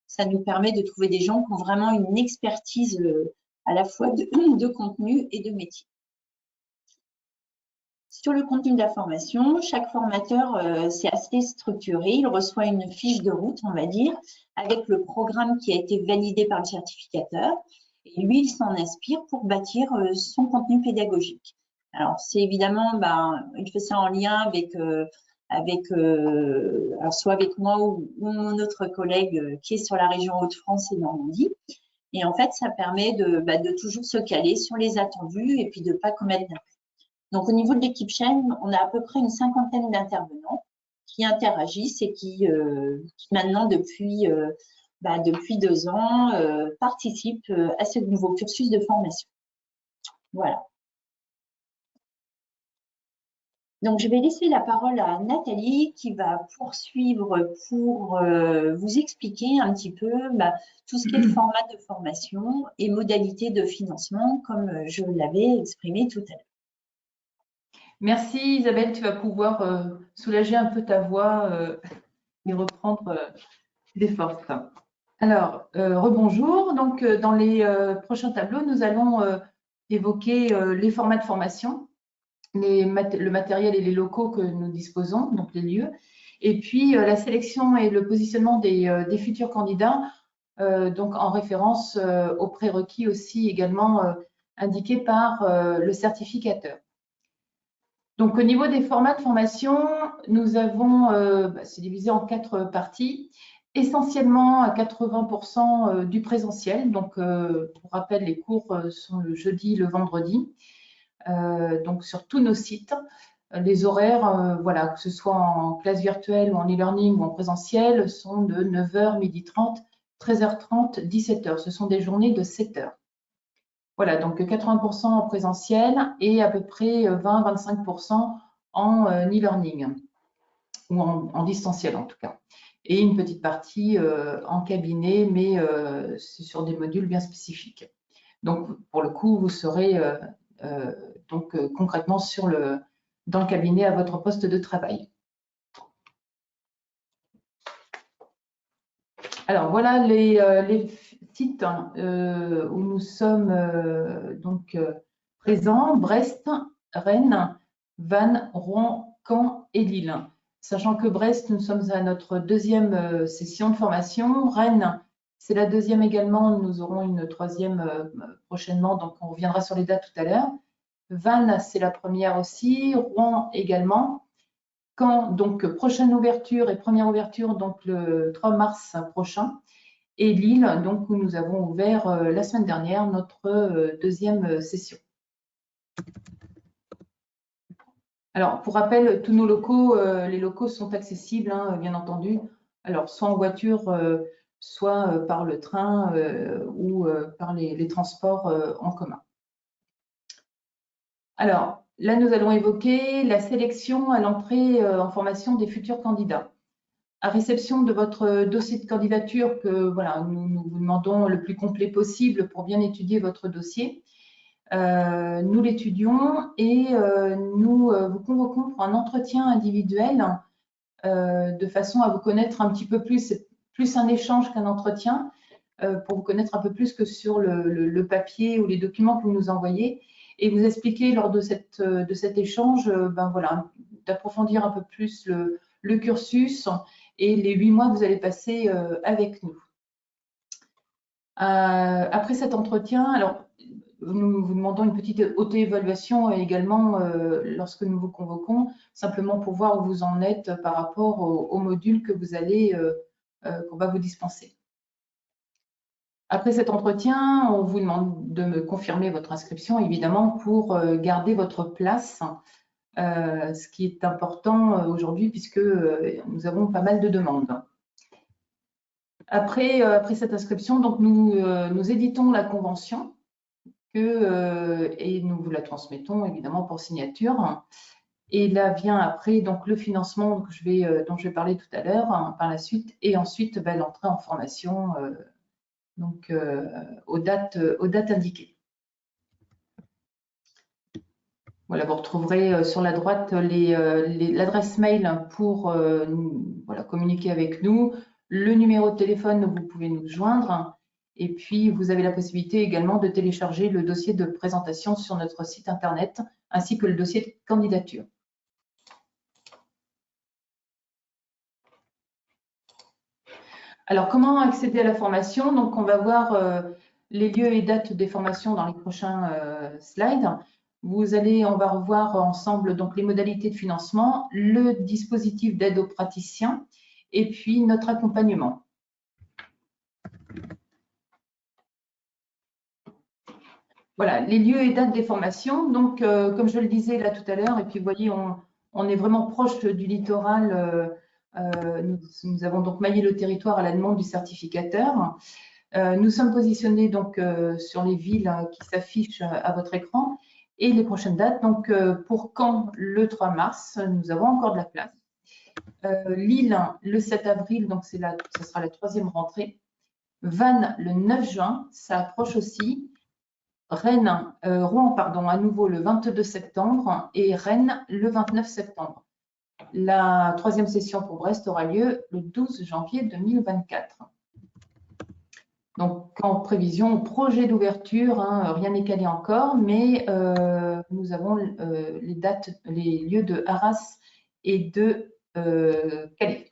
ça nous permet de trouver des gens qui ont vraiment une expertise à la fois de contenu et de métier. Sur le contenu de la formation, chaque formateur, c'est assez structuré. Il reçoit une fiche de route, on va dire, avec le programme qui a été validé par le certificateur. Et lui, il s'en inspire pour bâtir son contenu pédagogique. Alors, c'est évidemment, il fait ça en lien alors soit avec moi ou mon autre collègue qui est sur la région Hauts-de-France et Normandie. Et en fait, ça permet de toujours se caler sur les attendus et puis de ne pas commettre d'impayés. Donc, au niveau de l'équipe chaîne, on a à peu près une cinquantaine d'intervenants qui interagissent et qui maintenant, depuis 2 ans, participent à ce nouveau cursus de formation. Voilà. Donc, je vais laisser la parole à Nathalie qui va poursuivre pour vous expliquer un petit peu tout ce qui est format de formation et modalités de financement, comme je l'avais exprimé tout à l'heure. Merci Isabelle, tu vas pouvoir soulager un peu ta voix et reprendre des forces. Alors, rebonjour. Donc, dans les prochains tableaux, nous allons évoquer les formats de formation, le matériel et les locaux que nous disposons, donc les lieux, et puis la sélection et le positionnement des futurs candidats, donc en référence aux prérequis aussi également indiqués par le certificateur. Donc, au niveau des formats de formation, nous avons, c'est divisé en 4 parties, essentiellement à 80% du présentiel. Donc, pour rappel, les cours sont le jeudi, le vendredi, donc sur tous nos sites. Les horaires, voilà, que ce soit en classe virtuelle ou en e-learning ou en présentiel, sont de 9h, 12h30, 13h30, 17h. Ce sont des journées de 7 heures. Voilà, donc 80% en présentiel et à peu près 20-25% en e-learning ou en distanciel en tout cas. Et une petite partie en cabinet, mais c'est sur des modules bien spécifiques. Donc, pour le coup, vous serez concrètement dans le cabinet à votre poste de travail. Alors, voilà les sites où nous sommes présents: Brest, Rennes, Vannes, Rouen, Caen et Lille. Sachant que Brest, nous sommes à notre 2e session de formation. Rennes, c'est la 2e également. Nous aurons une 3e prochainement, donc on reviendra sur les dates tout à l'heure. Vannes, c'est la première aussi. Rouen également. Caen, donc prochaine ouverture et première ouverture donc le 3 mars prochain. Et Lille, donc où nous avons ouvert la semaine dernière notre 2e session. Alors, pour rappel, tous nos locaux, les locaux sont accessibles, hein, bien entendu. Alors, soit en voiture, soit par le train ou par les transports en commun. Alors, là, nous allons évoquer la sélection à l'entrée en formation des futurs candidats. À réception de votre dossier de candidature, que voilà, nous vous demandons le plus complet possible pour bien étudier votre dossier, nous l'étudions et nous vous convoquons pour un entretien individuel de façon à vous connaître un petit peu plus. C'est plus un échange qu'un entretien, pour vous connaître un peu plus que sur le papier ou les documents que vous nous envoyez, et vous expliquer lors de cet échange, ben voilà, d'approfondir un peu plus le cursus et les 8 mois que vous allez passer avec nous. Après cet entretien, alors nous vous demandons une petite auto-évaluation également lorsque nous vous convoquons, simplement pour voir où vous en êtes par rapport au module que vous allez, qu'on va vous dispenser. Après cet entretien, on vous demande de me confirmer votre inscription, évidemment, pour garder votre place, ce qui est important aujourd'hui puisque nous avons pas mal de demandes. Après cette inscription, donc nous éditons la convention et nous vous la transmettons évidemment pour signature. Et là vient après donc le financement dont je vais parler tout à l'heure par la suite, et ensuite l'entrée en formation aux dates indiquées. Voilà, vous retrouverez sur la droite l'adresse mail pour communiquer avec nous, le numéro de téléphone où vous pouvez nous joindre, et puis vous avez la possibilité également de télécharger le dossier de présentation sur notre site internet, ainsi que le dossier de candidature. Alors, comment accéder à la formation? Donc, on va voir les lieux et dates des formations dans les prochains slides. On va revoir ensemble donc les modalités de financement, le dispositif d'aide aux praticiens et puis notre accompagnement. Voilà, les lieux et dates des formations. Donc, comme je le disais là tout à l'heure, et puis vous voyez, on est vraiment proche du littoral. Nous avons donc maillé le territoire à la demande du certificateur. Nous sommes positionnés donc sur les villes qui s'affichent à votre écran et les prochaines dates. Donc, pour Caen, le 3 mars, nous avons encore de la place. Lille, le 7 avril, donc ce sera la 3e rentrée. Vannes, le 9 juin, ça approche aussi. Rouen, pardon, à nouveau le 22 septembre et Rennes le 29 septembre. La 3e session pour Brest aura lieu le 12 janvier 2024. Donc, en prévision, projet d'ouverture, rien n'est calé encore, mais nous avons les dates, les lieux de Arras et de Calais.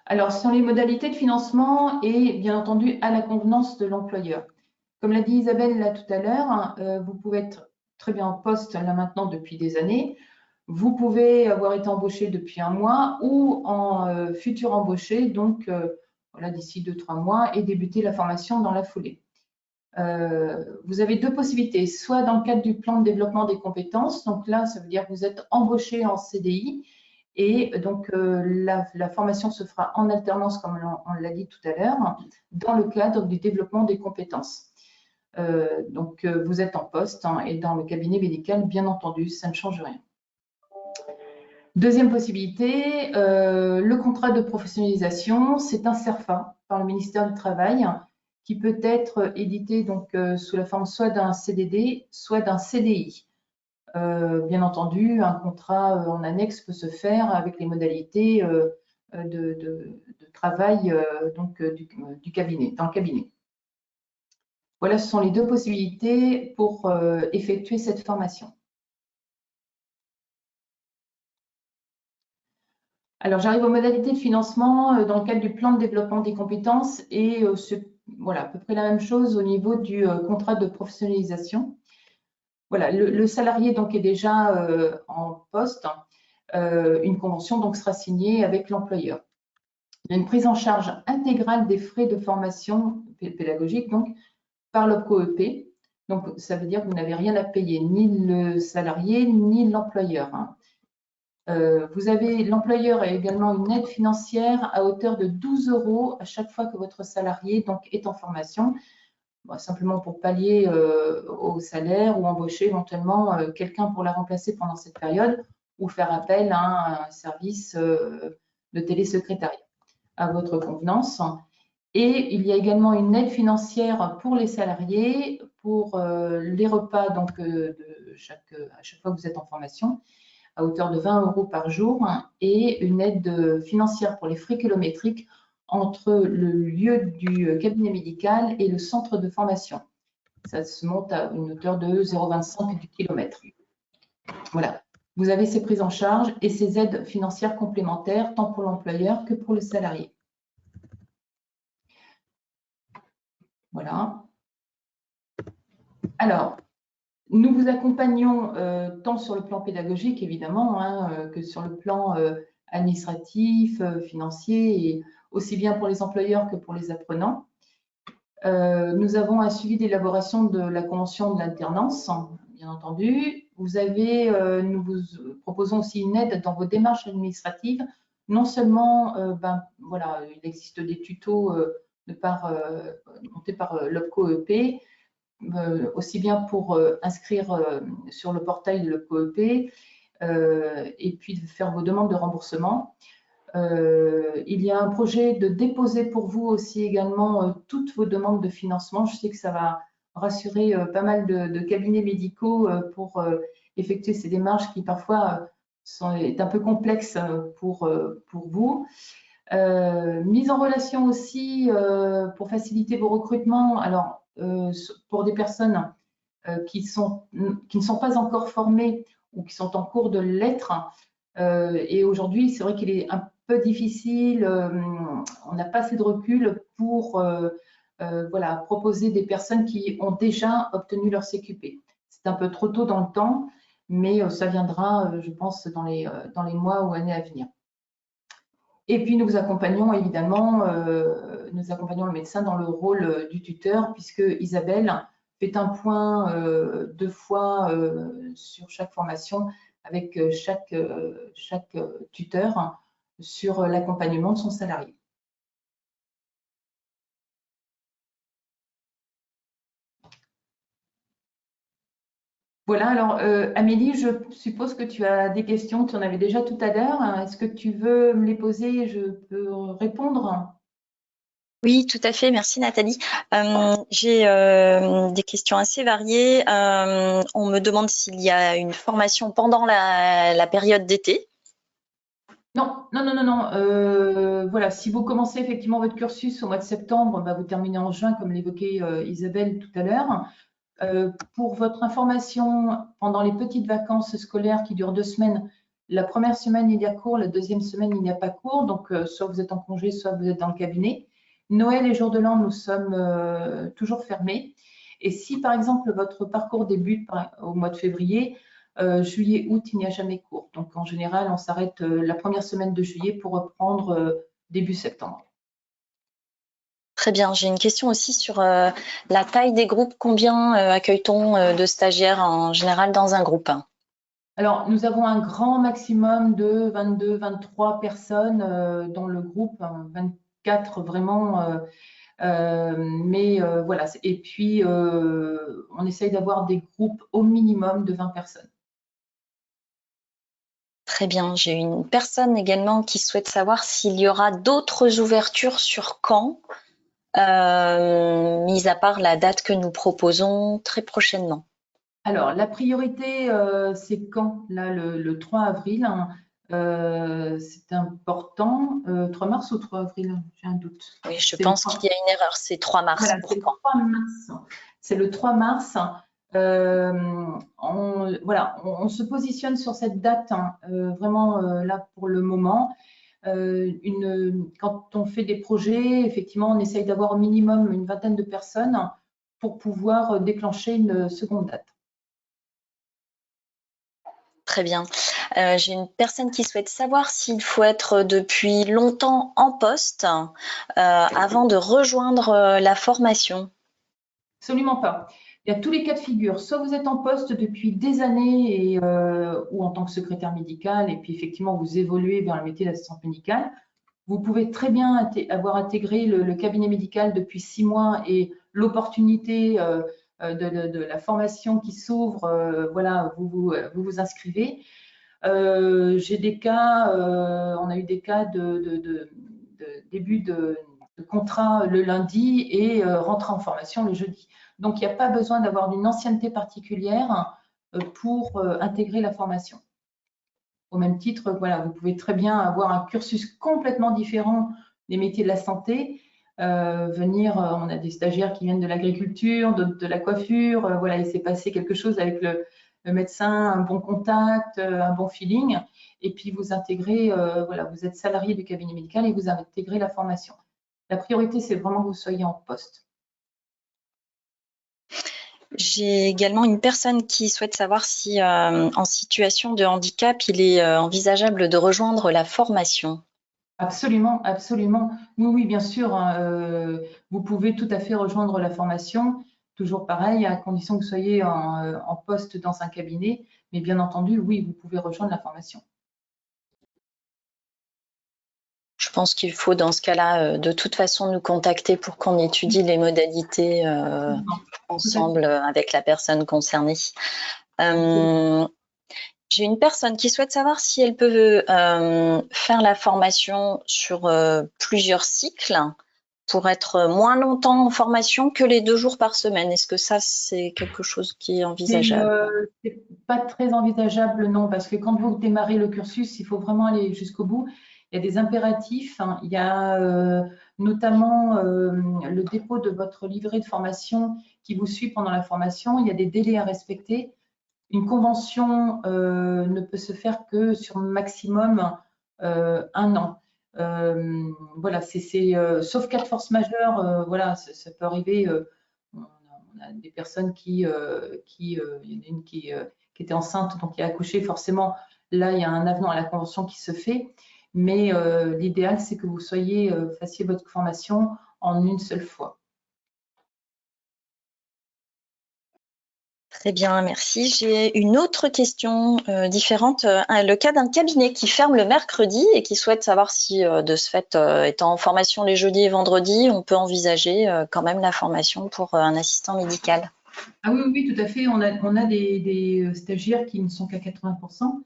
Alors, sur les modalités de financement et bien entendu à la convenance de l'employeur. Comme l'a dit Isabelle là tout à l'heure, vous pouvez être très bien en poste là maintenant depuis des années. Vous pouvez avoir été embauché depuis 1 mois ou en futur embauché, donc voilà, d'ici 2-3 mois, et débuter la formation dans la foulée. Vous avez 2 possibilités, soit dans le cadre du plan de développement des compétences, donc là, ça veut dire que vous êtes embauché en CDI, et donc la formation se fera en alternance, comme on l'a dit tout à l'heure, dans le cadre du développement des compétences. Donc vous êtes en poste et dans le cabinet médical, bien entendu, ça ne change rien. Deuxième possibilité, le contrat de professionnalisation, c'est un CERFA par le ministère du Travail qui peut être édité donc sous la forme soit d'un CDD, soit d'un CDI. Bien entendu, un contrat en annexe peut se faire avec les modalités de travail donc, du cabinet, dans le cabinet. Voilà, ce sont les 2 possibilités pour effectuer cette formation. Alors, j'arrive aux modalités de financement dans le cadre du plan de développement des compétences et voilà, à peu près la même chose au niveau du contrat de professionnalisation. Voilà, le salarié donc est déjà en poste. Une convention donc sera signée avec l'employeur. Il y a une prise en charge intégrale des frais de formation pédagogique donc par l'OPCO-EP. Donc, ça veut dire que vous n'avez rien à payer, ni le salarié, ni l'employeur. L'employeur a également une aide financière à hauteur de 12 € à chaque fois que votre salarié donc, est en formation, simplement pour pallier au salaire ou embaucher éventuellement quelqu'un pour la remplacer pendant cette période ou faire appel à un service de télésecrétariat à votre convenance. Et il y a également une aide financière pour les salariés pour les repas donc, à chaque fois que vous êtes en formation, à hauteur de 20 € par jour, et une aide financière pour les frais kilométriques entre le lieu du cabinet médical et le centre de formation. Ça se monte à une hauteur de 0,25 du kilomètre. Voilà. Vous avez ces prises en charge et ces aides financières complémentaires, tant pour l'employeur que pour le salarié. Voilà. Alors, nous vous accompagnons tant sur le plan pédagogique, évidemment, que sur le plan administratif, financier, et aussi bien pour les employeurs que pour les apprenants. Nous avons un suivi d'élaboration de la convention de l'alternance, bien entendu. Nous vous proposons aussi une aide dans vos démarches administratives. Non seulement, voilà, il existe des tutos montés par l'OPCO-EP, aussi bien pour inscrire sur le portail de l'OPCO-EP et puis de faire vos demandes de remboursement. Il y a un projet de déposer pour vous aussi également toutes vos demandes de financement. Je sais que ça va rassurer pas mal de cabinets médicaux pour effectuer ces démarches qui parfois est un peu complexe pour vous. Mise en relation aussi pour faciliter vos recrutements. Alors, pour des personnes qui ne sont pas encore formées ou qui sont en cours de l'être, et aujourd'hui, c'est vrai qu'il est un peu difficile, on n'a pas assez de recul pour voilà, proposer des personnes qui ont déjà obtenu leur CQP. C'est un peu trop tôt dans le temps, mais ça viendra, je pense, dans les mois ou années à venir. Et puis, nous vous accompagnons évidemment, nous accompagnons le médecin dans le rôle du tuteur, puisque Isabelle fait un point 2 fois sur chaque formation avec chaque tuteur sur l'accompagnement de son salarié. Voilà, alors Amélie, je suppose que tu as des questions, tu en avais déjà tout à l'heure. Est-ce que tu veux me les poser? Je peux répondre? Oui, tout à fait. Merci Nathalie. J'ai des questions assez variées. On me demande s'il y a une formation pendant la période d'été. Non. Voilà, si vous commencez effectivement votre cursus au mois de septembre, vous terminez en juin, comme l'évoquait Isabelle tout à l'heure. Pour votre information, pendant les petites vacances scolaires qui durent 2 semaines, la première semaine, il y a cours, la deuxième semaine, il n'y a pas cours. Donc, soit vous êtes en congé, soit vous êtes dans le cabinet. Noël et jour de l'an, nous sommes toujours fermés. Et si, par exemple, votre parcours débute au mois de février, juillet, août, il n'y a jamais cours. Donc, en général, on s'arrête la première semaine de juillet pour reprendre début septembre. Très bien. J'ai une question aussi sur la taille des groupes. Combien accueille-t-on de stagiaires en général dans un groupe? Alors, nous avons un grand maximum de 22, 23 personnes dans le groupe, 24 vraiment. Mais voilà. Et puis, on essaye d'avoir des groupes au minimum de 20 personnes. Très bien. J'ai une personne également qui souhaite savoir s'il y aura d'autres ouvertures sur Caen, mis à part la date que nous proposons très prochainement. Alors, la priorité, c'est quand? Là, le 3 avril, c'est important. 3 mars ou 3 avril? J'ai un doute. Oui, je pense qu'il y a une erreur. C'est 3 mars. Voilà, c'est le 3 mars. C'est le 3 mars. On se positionne sur cette date vraiment là pour le moment. Quand on fait des projets, effectivement, on essaye d'avoir au minimum une vingtaine de personnes pour pouvoir déclencher une seconde date. Très bien. J'ai une personne qui souhaite savoir s'il faut être depuis longtemps en poste avant de rejoindre la formation. Absolument pas. Il y a tous les cas de figure. Soit vous êtes en poste depuis des années ou en tant que secrétaire médical, et puis effectivement vous évoluez vers le métier d'assistante médicale. Vous pouvez très bien avoir intégré le cabinet médical depuis 6 mois et l'opportunité de la formation qui s'ouvre, voilà, vous vous inscrivez. J'ai des cas, on a eu des cas de début de contrat le lundi et rentrée en formation le jeudi. Donc, il n'y a pas besoin d'avoir une ancienneté particulière pour intégrer la formation. Au même titre, voilà, vous pouvez très bien avoir un cursus complètement différent des métiers de la santé. On a des stagiaires qui viennent de l'agriculture, de la coiffure. Voilà, il s'est passé quelque chose avec le médecin, un bon contact, un bon feeling. Et puis, vous intégrez, voilà, vous êtes salarié du cabinet médical et vous intégrez la formation. La priorité, c'est vraiment que vous soyez en poste. J'ai également une personne qui souhaite savoir si, en situation de handicap, il est envisageable de rejoindre la formation. Absolument, absolument. Oui, oui, bien sûr, hein, vous pouvez tout à fait rejoindre la formation, toujours pareil, à condition que vous soyez en poste dans un cabinet. Mais bien entendu, oui, vous pouvez rejoindre la formation. Je pense qu'il faut dans ce cas-là, de toute façon, nous contacter pour qu'on étudie les modalités ensemble avec la personne concernée. J'ai une personne qui souhaite savoir si elle peut faire la formation sur plusieurs cycles pour être moins longtemps en formation que les 2 jours par semaine. Est-ce que ça, c'est quelque chose qui est envisageable? C'est pas très envisageable, non, parce que quand vous démarrez le cursus, il faut vraiment aller jusqu'au bout. Il y a des impératifs, hein. Il y a notamment le dépôt de votre livret de formation qui vous suit pendant la formation. Il y a des délais à respecter. Une convention ne peut se faire que sur maximum 1 an. Voilà, sauf cas de force majeure, voilà, ça peut arriver. On a des personnes il y en a une qui était enceinte, donc qui a accouché. Forcément, là, il y a un avenant à la convention qui se fait. Mais l'idéal, c'est que vous fassiez votre formation en une seule fois. Très bien, merci. J'ai une autre question différente. Le cas d'un cabinet qui ferme le mercredi et qui souhaite savoir si, de ce fait, étant en formation les jeudis et vendredis, on peut envisager quand même la formation pour un assistant médical. Ah oui, oui, tout à fait. On a des stagiaires qui ne sont qu'à 80%.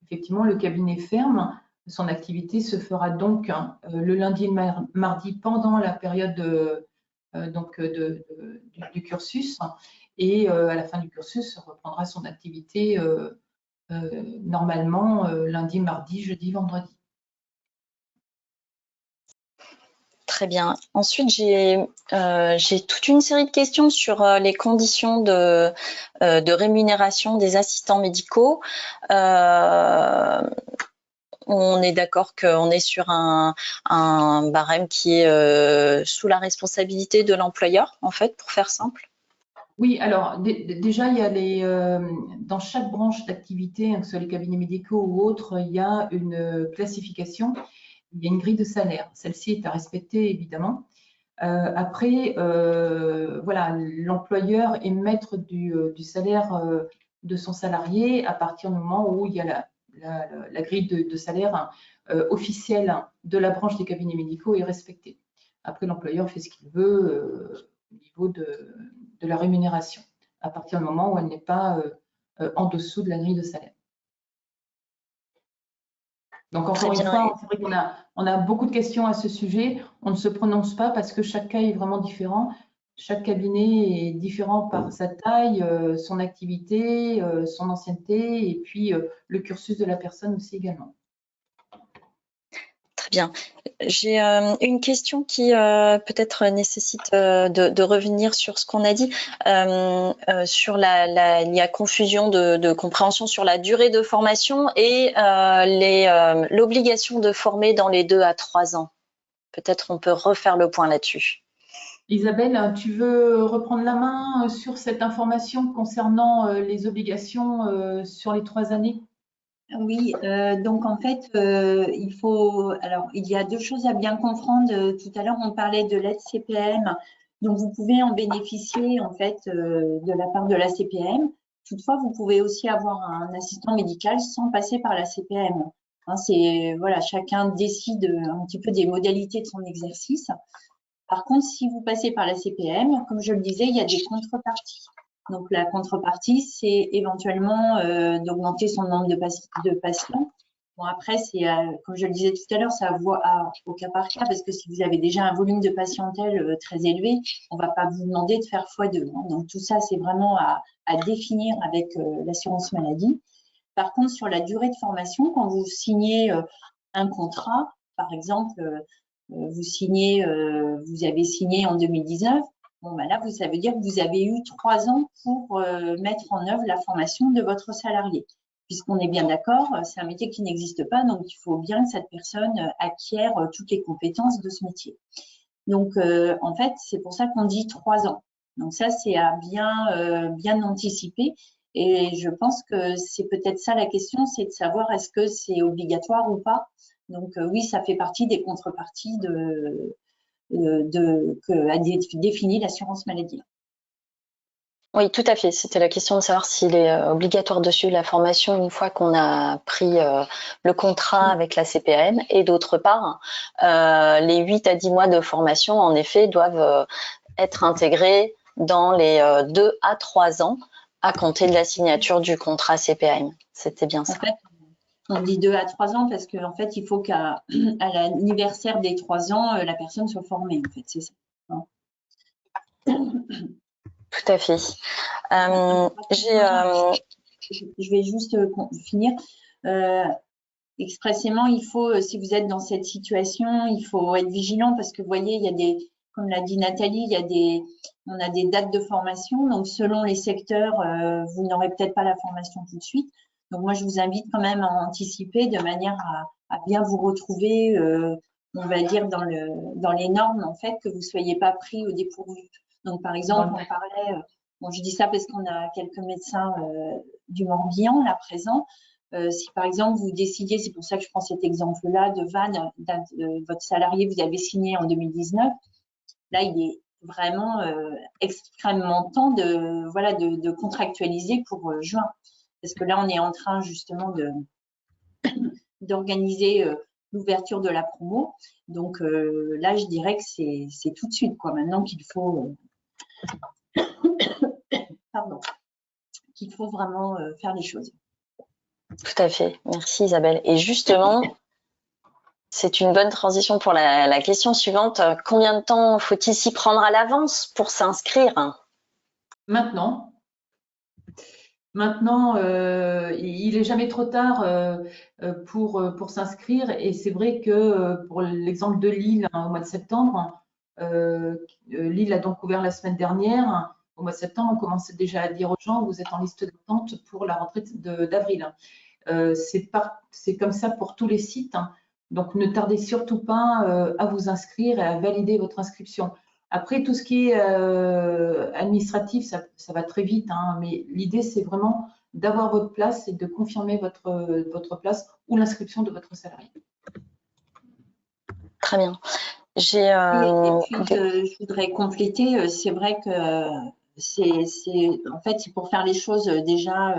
Effectivement, le cabinet ferme. Son activité se fera donc le lundi et le mardi pendant la période du cursus. Et à la fin du cursus, reprendra son activité normalement lundi, mardi, jeudi, vendredi. Très bien. Ensuite, j'ai toute une série de questions sur les conditions de rémunération des assistants médicaux. On est d'accord qu'on est sur un barème qui est sous la responsabilité de l'employeur, en fait, pour faire simple. Oui, alors déjà, il y a dans chaque branche d'activité, hein, que ce soit les cabinets médicaux ou autres, il y a une classification, il y a une grille de salaire. Celle-ci est à respecter, évidemment. Après, voilà, l'employeur est maître du salaire de son salarié à partir du moment où il y a la grille de salaire officielle de la branche des cabinets médicaux est respectée. Après, l'employeur fait ce qu'il veut au niveau de la rémunération, à partir du moment où elle n'est pas en dessous de la grille de salaire. Donc, encore une fois, c'est vrai qu'on a beaucoup de questions à ce sujet. On ne se prononce pas parce que chaque cas est vraiment différent. Chaque cabinet est différent par sa taille, son activité, son ancienneté et puis le cursus de la personne aussi également. Très bien. J'ai une question qui peut-être nécessite de revenir sur ce qu'on a dit. Sur il y a confusion de compréhension sur la durée de formation et l'obligation de former dans les 2 à 3 ans. Peut-être on peut refaire le point là-dessus. Isabelle, tu veux reprendre la main sur cette information concernant les obligations sur les 3 années? Oui, donc en fait, il y a 2 choses à bien comprendre. Tout à l'heure, on parlait de l'aide CPM, donc vous pouvez en bénéficier en fait de la part de la CPM. Toutefois, vous pouvez aussi avoir un assistant médical sans passer par la CPM. Hein, voilà, chacun décide un petit peu des modalités de son exercice. Par contre, si vous passez par la CPM, comme je le disais, il y a des contreparties. Donc, la contrepartie, c'est éventuellement d'augmenter son nombre de patients Bon, après, c'est, comme je le disais tout à l'heure, ça voit au cas par cas, parce que si vous avez déjà un volume de patientèle très élevé, on ne va pas vous demander de faire x2. Hein. Donc, tout ça, c'est vraiment à définir avec l'assurance maladie. Par contre, sur la durée de formation, quand vous signez un contrat, par exemple, vous avez signé en 2019, bon, ben là, ça veut dire que vous avez eu 3 ans pour mettre en œuvre la formation de votre salarié. Puisqu'on est bien d'accord, c'est un métier qui n'existe pas, donc il faut bien que cette personne acquiert toutes les compétences de ce métier. Donc, en fait, c'est pour ça qu'on dit 3 ans. Donc ça, c'est à bien anticiper. Et je pense que c'est peut-être ça la question, c'est de savoir est-ce que c'est obligatoire ou pas. Donc oui, ça fait partie des contreparties qu'a défini l'assurance maladie. Oui, tout à fait. C'était la question de savoir s'il est obligatoire de suivre la formation une fois qu'on a pris le contrat avec la CPAM. Et d'autre part, les 8 à 10 mois de formation, en effet, doivent être intégrés dans les 2 à 3 ans à compter de la signature du contrat CPAM. C'était bien ça. En fait, on dit 2 à 3 ans parce qu'en fait, il faut qu'à l'anniversaire des 3 ans, la personne soit formée. En fait, c'est ça. Tout à fait. Je vais juste finir. Expressément, il faut, si vous êtes dans cette situation, il faut être vigilant parce que vous voyez, il y a des, comme l'a dit Nathalie, on a des dates de formation. Donc, selon les secteurs, vous n'aurez peut-être pas la formation tout de suite. Donc, moi, je vous invite quand même à anticiper de manière à bien vous retrouver, on va dire, dans les normes, en fait, que vous ne soyez pas pris au dépourvu. Donc, par exemple, on parlait, bon, je dis ça parce qu'on a quelques médecins du Morbihan, là, présents. Si par exemple vous décidiez, c'est pour ça que je prends cet exemple-là de Vannes, votre salarié, vous avez signé en 2019, là il est vraiment extrêmement temps de contractualiser pour juin, parce que là on est en train justement d'organiser l'ouverture de la promo, donc là je dirais que c'est tout de suite quoi. Maintenant qu'il faut qu'il faut vraiment faire les choses. Tout à fait. Merci Isabelle. Et justement, c'est une bonne transition pour la question suivante. Combien de temps faut-il s'y prendre à l'avance pour s'inscrire? Maintenant, il est jamais trop tard pour s'inscrire. Et c'est vrai que pour l'exemple de Lille, au mois de septembre, Lille a donc ouvert la semaine dernière. Au mois de septembre, on commençait déjà à dire aux gens, vous êtes en liste d'attente pour la rentrée d'avril. C'est comme ça pour tous les sites. Donc, ne tardez surtout pas à vous inscrire et à valider votre inscription. Après, tout ce qui est administratif, ça va très vite, hein, mais l'idée, c'est vraiment d'avoir votre place et de confirmer votre place ou l'inscription de votre salarié. Très bien. Et puis, je voudrais compléter, c'est vrai que en fait, c'est pour faire les choses déjà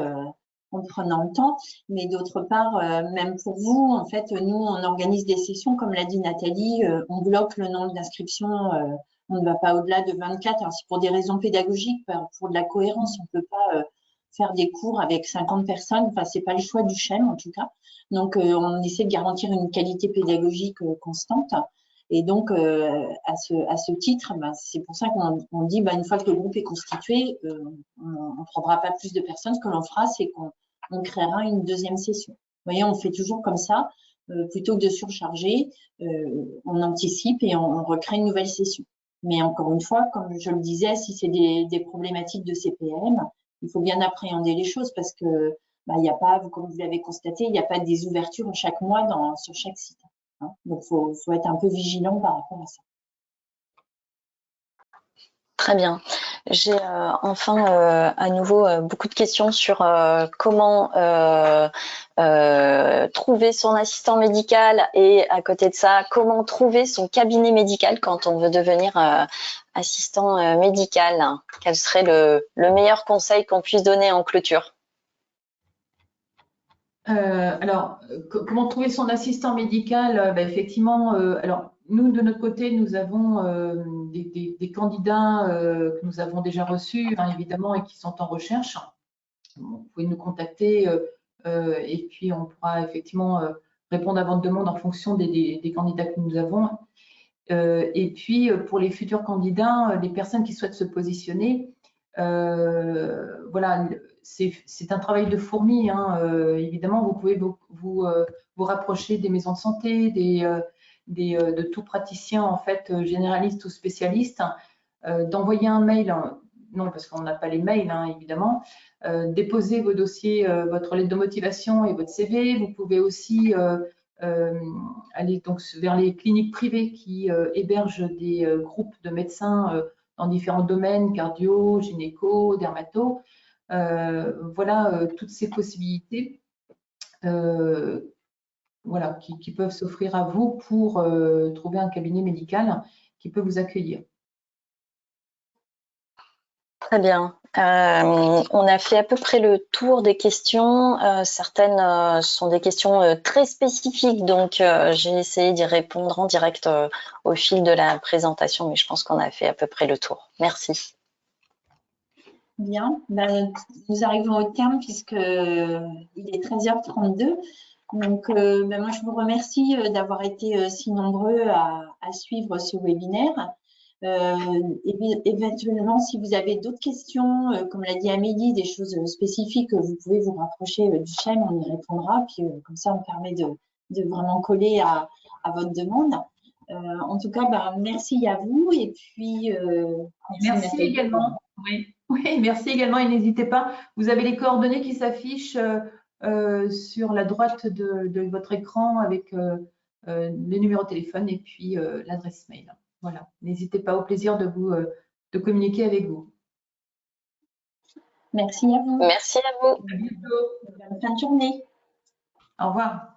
en prenant le temps, mais d'autre part, même pour vous, en fait, nous, on organise des sessions, comme l'a dit Nathalie, on bloque le nombre d'inscriptions, on ne va pas au-delà de 24. Alors, c'est pour des raisons pédagogiques, pour de la cohérence, on ne peut pas faire des cours avec 50 personnes, enfin, c'est pas le choix du CHEM, en tout cas. Donc, on essaie de garantir une qualité pédagogique constante. Et donc, à ce titre, c'est pour ça qu'on dit, une fois que le groupe est constitué, on ne prendra pas plus de personnes. Ce que l'on fera, c'est qu'on créera une deuxième session. Vous voyez, on fait toujours comme ça. Plutôt que de surcharger, on anticipe et on recrée une nouvelle session. Mais encore une fois, comme je le disais, si c'est des problématiques de CPM, il faut bien appréhender les choses parce que il n'y a pas, comme vous l'avez constaté, il n'y a pas des ouvertures chaque mois sur chaque site. Hein. Donc, il faut être un peu vigilant par rapport à ça. Très bien. J'ai enfin à nouveau beaucoup de questions sur comment trouver son assistant médical et à côté de ça, comment trouver son cabinet médical quand on veut devenir assistant médical. Quel serait le meilleur conseil qu'on puisse donner en clôture? Alors, comment trouver son assistant médical? Effectivement, alors nous, de notre côté, nous avons des candidats que nous avons déjà reçus, hein, évidemment, et qui sont en recherche. Vous pouvez nous contacter et puis on pourra effectivement répondre à votre demande en fonction des candidats que nous avons. Et puis, pour les futurs candidats, les personnes qui souhaitent se positionner, voilà, c'est un travail de fourmi, hein. Évidemment, vous pouvez vous rapprocher des maisons de santé, de tout praticien en fait, généraliste ou spécialiste, d'envoyer un mail, non parce qu'on n'a pas les mails, hein, évidemment, déposer vos dossiers, votre lettre de motivation et votre CV. Vous pouvez aussi aller donc vers les cliniques privées qui hébergent des groupes de médecins dans différents domaines, cardio, gynéco, dermato. Voilà toutes ces possibilités voilà, qui peuvent s'offrir à vous pour trouver un cabinet médical qui peut vous accueillir. Très bien. On a fait à peu près le tour des questions. Certaines sont des questions très spécifiques, donc j'ai essayé d'y répondre en direct au fil de la présentation, mais je pense qu'on a fait à peu près le tour. Merci. Bien, ben, nous arrivons au terme puisque il est 13h32. Donc, ben, moi, je vous remercie d'avoir été si nombreux à suivre ce webinaire. Éventuellement, si vous avez d'autres questions, comme l'a dit Amélie, des choses spécifiques, vous pouvez vous rapprocher du CHEM, on y répondra. Puis, comme ça, on permet de vraiment coller à votre demande. En tout cas, ben, merci à vous et puis merci également. Oui. Oui, merci également et n'hésitez pas. Vous avez les coordonnées qui s'affichent sur la droite de votre écran avec les numéros de téléphone et puis l'adresse mail. Voilà. N'hésitez pas, au plaisir de communiquer avec vous. Merci à vous. Merci à vous. À bientôt. Bonne fin de journée. Au revoir.